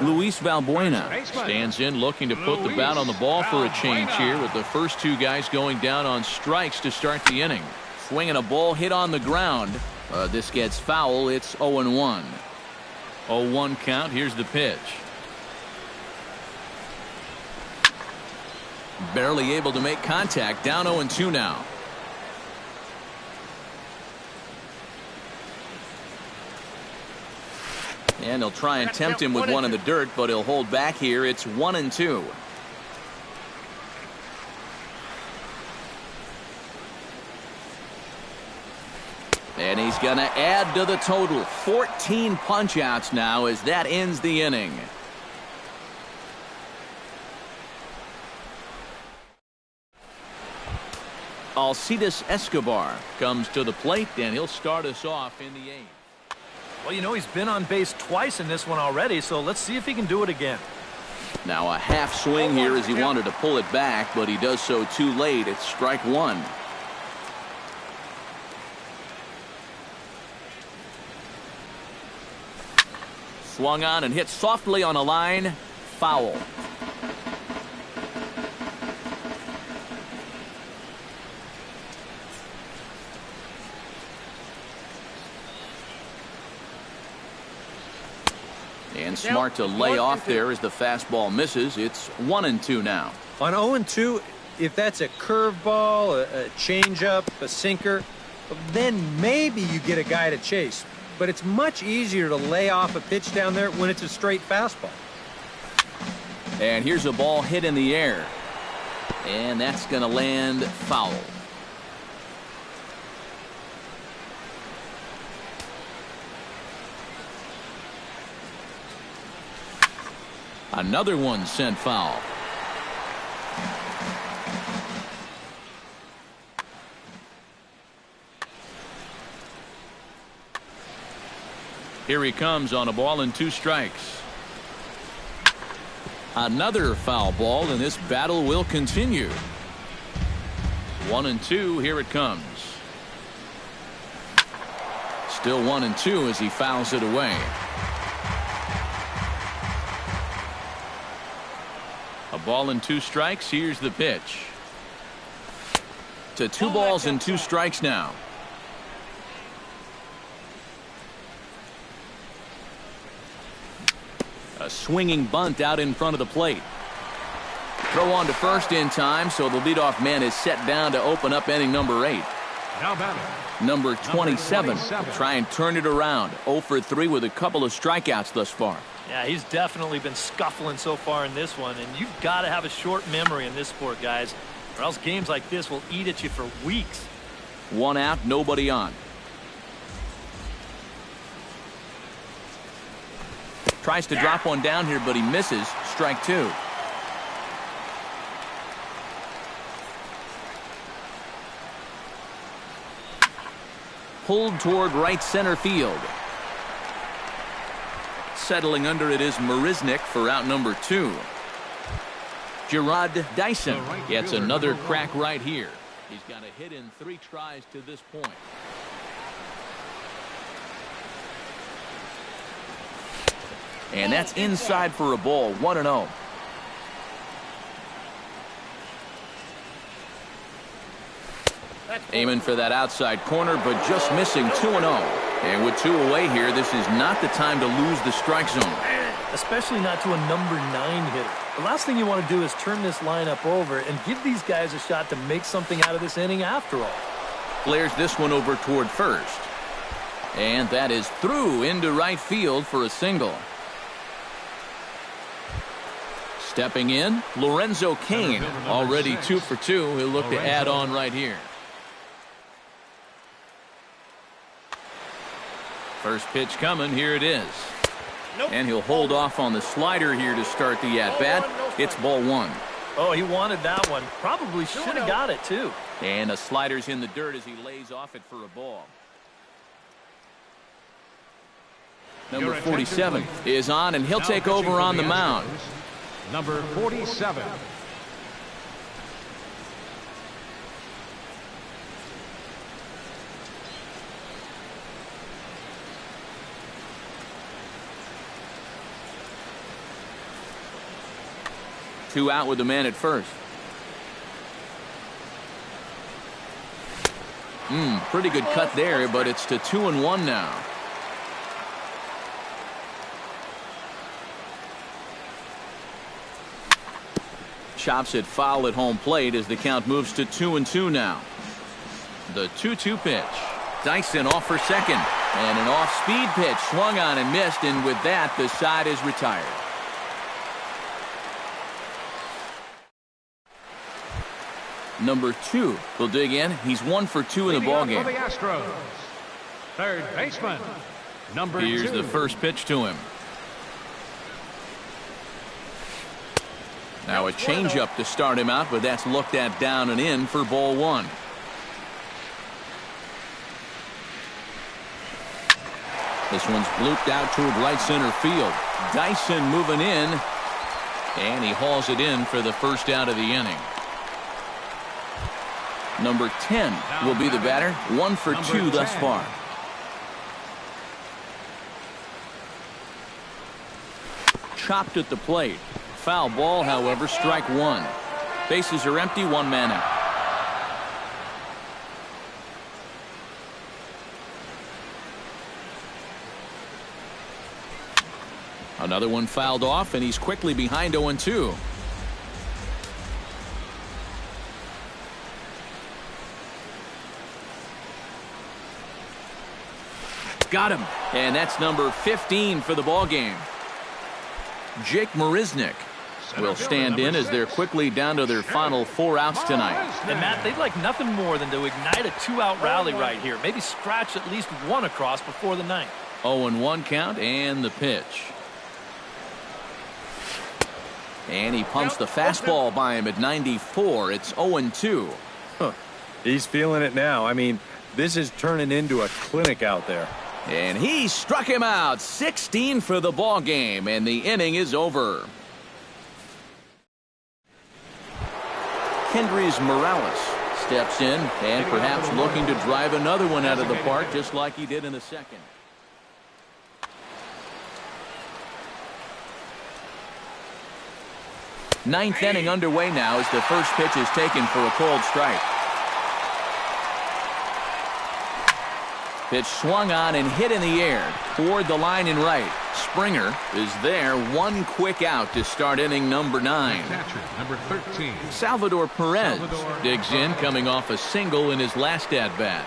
Luis Valbuena stands in, looking to put the bat on the ball for a change here, with the first 2 guys going down on strikes to start the inning. Swinging a ball hit on the ground. This gets foul. It's 0-1. 0-1 count. Here's the pitch. Barely able to make contact. Down 0-2 now. And they'll try and tempt him with one in the dirt, but he'll hold back here. It's 1-2. And he's going to add to the total. 14 punch-outs now as that ends the inning. Alcides Escobar comes to the plate, and he'll start us off in the 8th. Well, you know, he's been on base twice in this one already, so let's see if he can do it again. Now a half swing here as he wanted to pull it back, but he does so too late. It's strike one. Swung on and hit softly on a line. Foul. And smart to lay off there as the fastball misses. It's 1-2 now. On 0-2, if that's a curveball, a changeup, a sinker, then maybe you get a guy to chase. But it's much easier to lay off a pitch down there when it's a straight fastball. And here's a ball hit in the air. And that's going to land foul. Another one sent foul. Here he comes on a ball and 2 strikes. Another foul ball, and this battle will continue. 1-2, here it comes. Still 1-2 as he fouls it away. A ball and 2 strikes. Here's the pitch. To 2 balls and 2 strikes now. A swinging bunt out in front of the plate. Throw on to first in time, so the leadoff man is set down to open up inning number 8. Now batting. Number 27. Try and turn it around. 0 for 3 with a couple of strikeouts thus far. Yeah, he's definitely been scuffling so far in this one, and you've got to have a short memory in this sport, guys, or else games like this will eat at you for weeks. 1 out, nobody on. Tries to drop one down here, but he misses. Strike 2. Pulled toward right center field. Settling under it is Marisnik for out number 2. Gerard Dyson gets another crack right here. He's got a hit in 3 tries to this point. And that's inside for a ball. 1-0. Aiming for that outside corner, but just missing. 2-0. And with 2 away here, this is not the time to lose the strike zone. Especially not to a number 9 hitter. The last thing you want to do is turn this lineup over and give these guys a shot to make something out of this inning after all. Flares this one over toward first. And that is through into right field for a single. Stepping in, Lorenzo Cain, already 2 for 2. He'll look to add on right here. First pitch coming. Here it is. And he'll hold off on the slider here to start the at-bat. It's ball 1. Oh, he wanted that one. Probably should have got it, too. And a slider's in the dirt as he lays off it for a ball. Number 47 is on, and he'll take over on the mound. Number 47. Two out with the man at first. Pretty good cut there, but it's to 2-1 now. Chops it foul at home plate as the count moves to 2-2 now. The 2-2 pitch. Dyson off for second. And an off-speed pitch swung on and missed, and with that, the side is retired. Number 2 will dig in. He's 1 for 2 in the ballgame. For the Astros, third baseman, number 2. Here's the first pitch to him. Now a changeup to start him out, but that's looked at down and in for ball 1. This one's blooped out toward right center field. Dyson moving in. And he hauls it in for the first out of the inning. Number 10 will be the batter. 1 for 2 thus far. Chopped at the plate. Foul ball, however, strike 1. Bases are empty, 1 man out. Another one fouled off, and he's quickly behind 0-2. Got him. And that's number 15 for the ball game. Jake Marisnick will stand in as they're quickly down to their final 4 outs tonight. And Matt, they'd like nothing more than to ignite a 2-out rally right here. Maybe scratch at least 1 across before the 9th. 0-1 count and the pitch. And he pumps the fastball by him at 94. It's 0-2. He's feeling it now. I mean, this is turning into a clinic out there. And he struck him out. 16 for the ball game, and the inning is over. Kendrys Morales steps in and perhaps looking to drive another one out of the park just like he did in the second. Ninth inning underway now as the first pitch is taken for a cold strike. Pitch swung on and hit in the air toward the line in right. Springer is there. 1 quick out to start inning number 9. Catcher, number 13. Salvador Perez digs in, coming off a single in his last at-bat.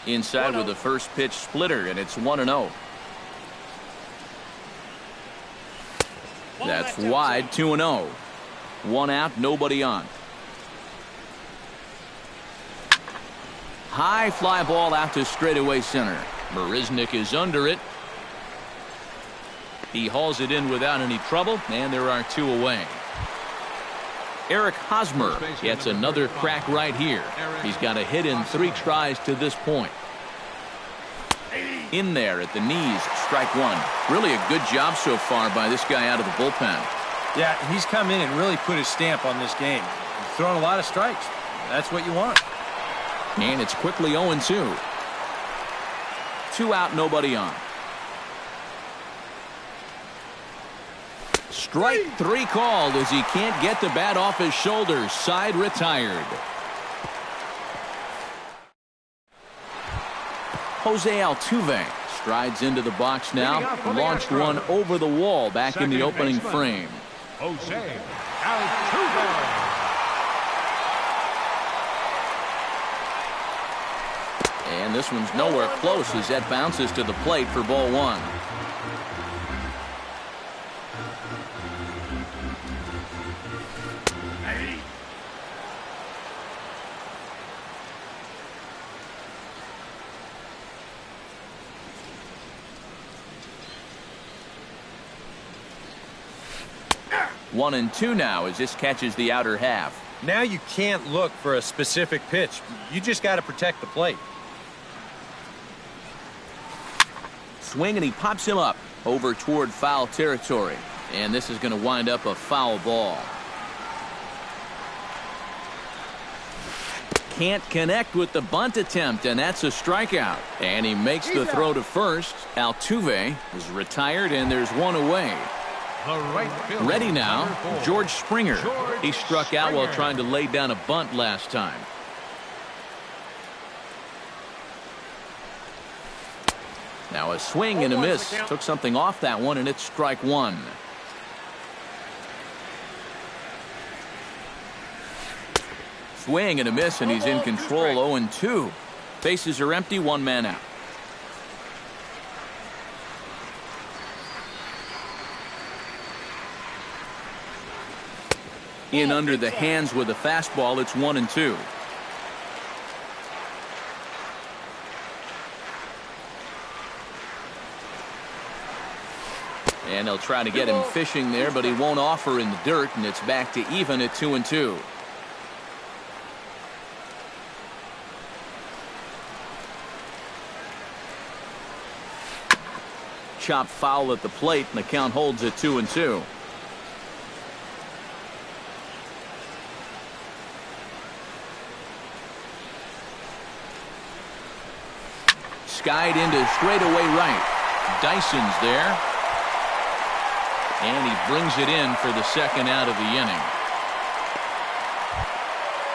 Inside with the first pitch splitter, and it's 1-0. That's wide, 2-0. 1 out, nobody on. High fly ball out to straightaway center. Marisnick is under it. He hauls it in without any trouble, and there are 2 away. Eric Hosmer gets another crack right here. He's got a hit in 3 tries to this point. In there at the knees, strike 1. Really a good job so far by this guy out of the bullpen. Yeah, he's come in and really put his stamp on this game. He's thrown a lot of strikes. That's what you want. And it's quickly 0-2. 2 out, nobody on. Strike 3 called as he can't get the bat off his shoulders. Side retired. Jose Altuve strides into the box now. Launched one over the wall back in the opening frame. Jose Altuve. And this one's nowhere close as that bounces to the plate for ball 1. One and 2 now as this catches the outer half. Now you can't look for a specific pitch. You just got to protect the plate. Swing, and he pops him up over toward foul territory. And this is going to wind up a foul ball. Can't connect with the bunt attempt, and that's a strikeout. And he makes the throw to first. Altuve is retired, and there's 1 away. Ready now, George Springer. He struck out while trying to lay down a bunt last time. Now a swing and a miss. Took something off that one, and it's strike 1. Swing and a miss, and he's in control. 0-2. Bases are empty, 1 man out. In under the hands with a fastball, it's 1-2. And they'll try to get him fishing there, but he won't offer in the dirt, and it's back to even at 2-2. chop foul at the plate, and the count holds at 2-2. Skied into straightaway right. Dyson's there. And he brings it in for the second out of the inning.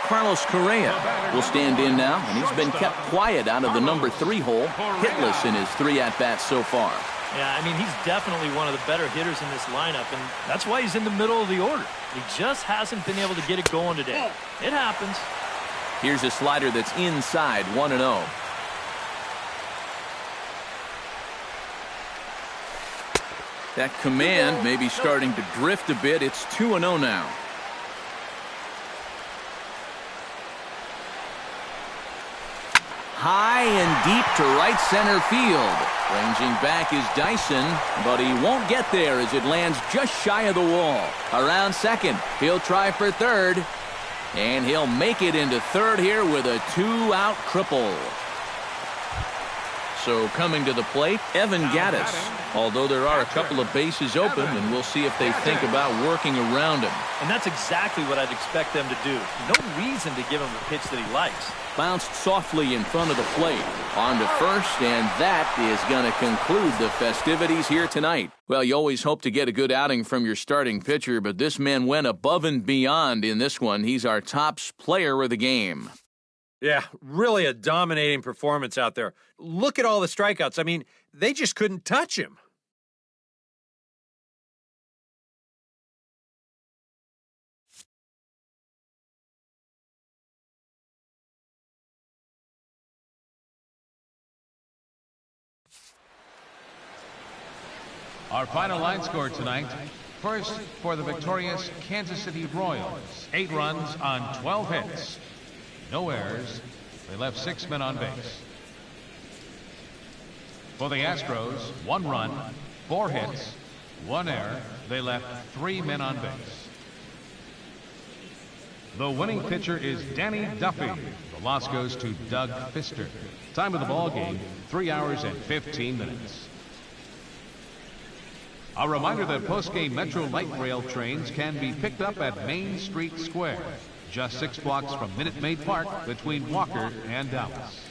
Carlos Correa will stand in now, and he's been kept quiet out of the number 3 hole, hitless in his 3 at-bats so far. Yeah, I mean, he's definitely one of the better hitters in this lineup, and that's why he's in the middle of the order. He just hasn't been able to get it going today. It happens. Here's a slider that's inside, 1-0. That command may be starting to drift a bit. It's 2-0 now. High and deep to right center field. Ranging back is Dyson, but he won't get there as it lands just shy of the wall. Around second, he'll try for third, and he'll make it into third here with a 2-out triple. So coming to the plate, Evan Gattis. Although there are a couple of bases open, and we'll see if they think about working around him. And that's exactly what I'd expect them to do. No reason to give him the pitch that he likes. Bounced softly in front of the plate. On to first, and that is going to conclude the festivities here tonight. Well, you always hope to get a good outing from your starting pitcher, but this man went above and beyond in this one. He's our top player of the game. Yeah, really a dominating performance out there. Look at all the strikeouts. I mean, they just couldn't touch him. Our final line score tonight. First, for the victorious Kansas City Royals, 8 runs on 12 hits. No errors. They left 6 men on base. For the Astros, 1 run, 4 hits, 1 error. They left 3 men on base. The winning pitcher is Danny Duffy. The loss goes to Doug Fister. Time of the ball game, 3 hours and 15 minutes. A reminder that post-game Metro Light Rail trains can be picked up at Main Street Square, just 6 blocks from Minute Maid Park between Walker and Dallas.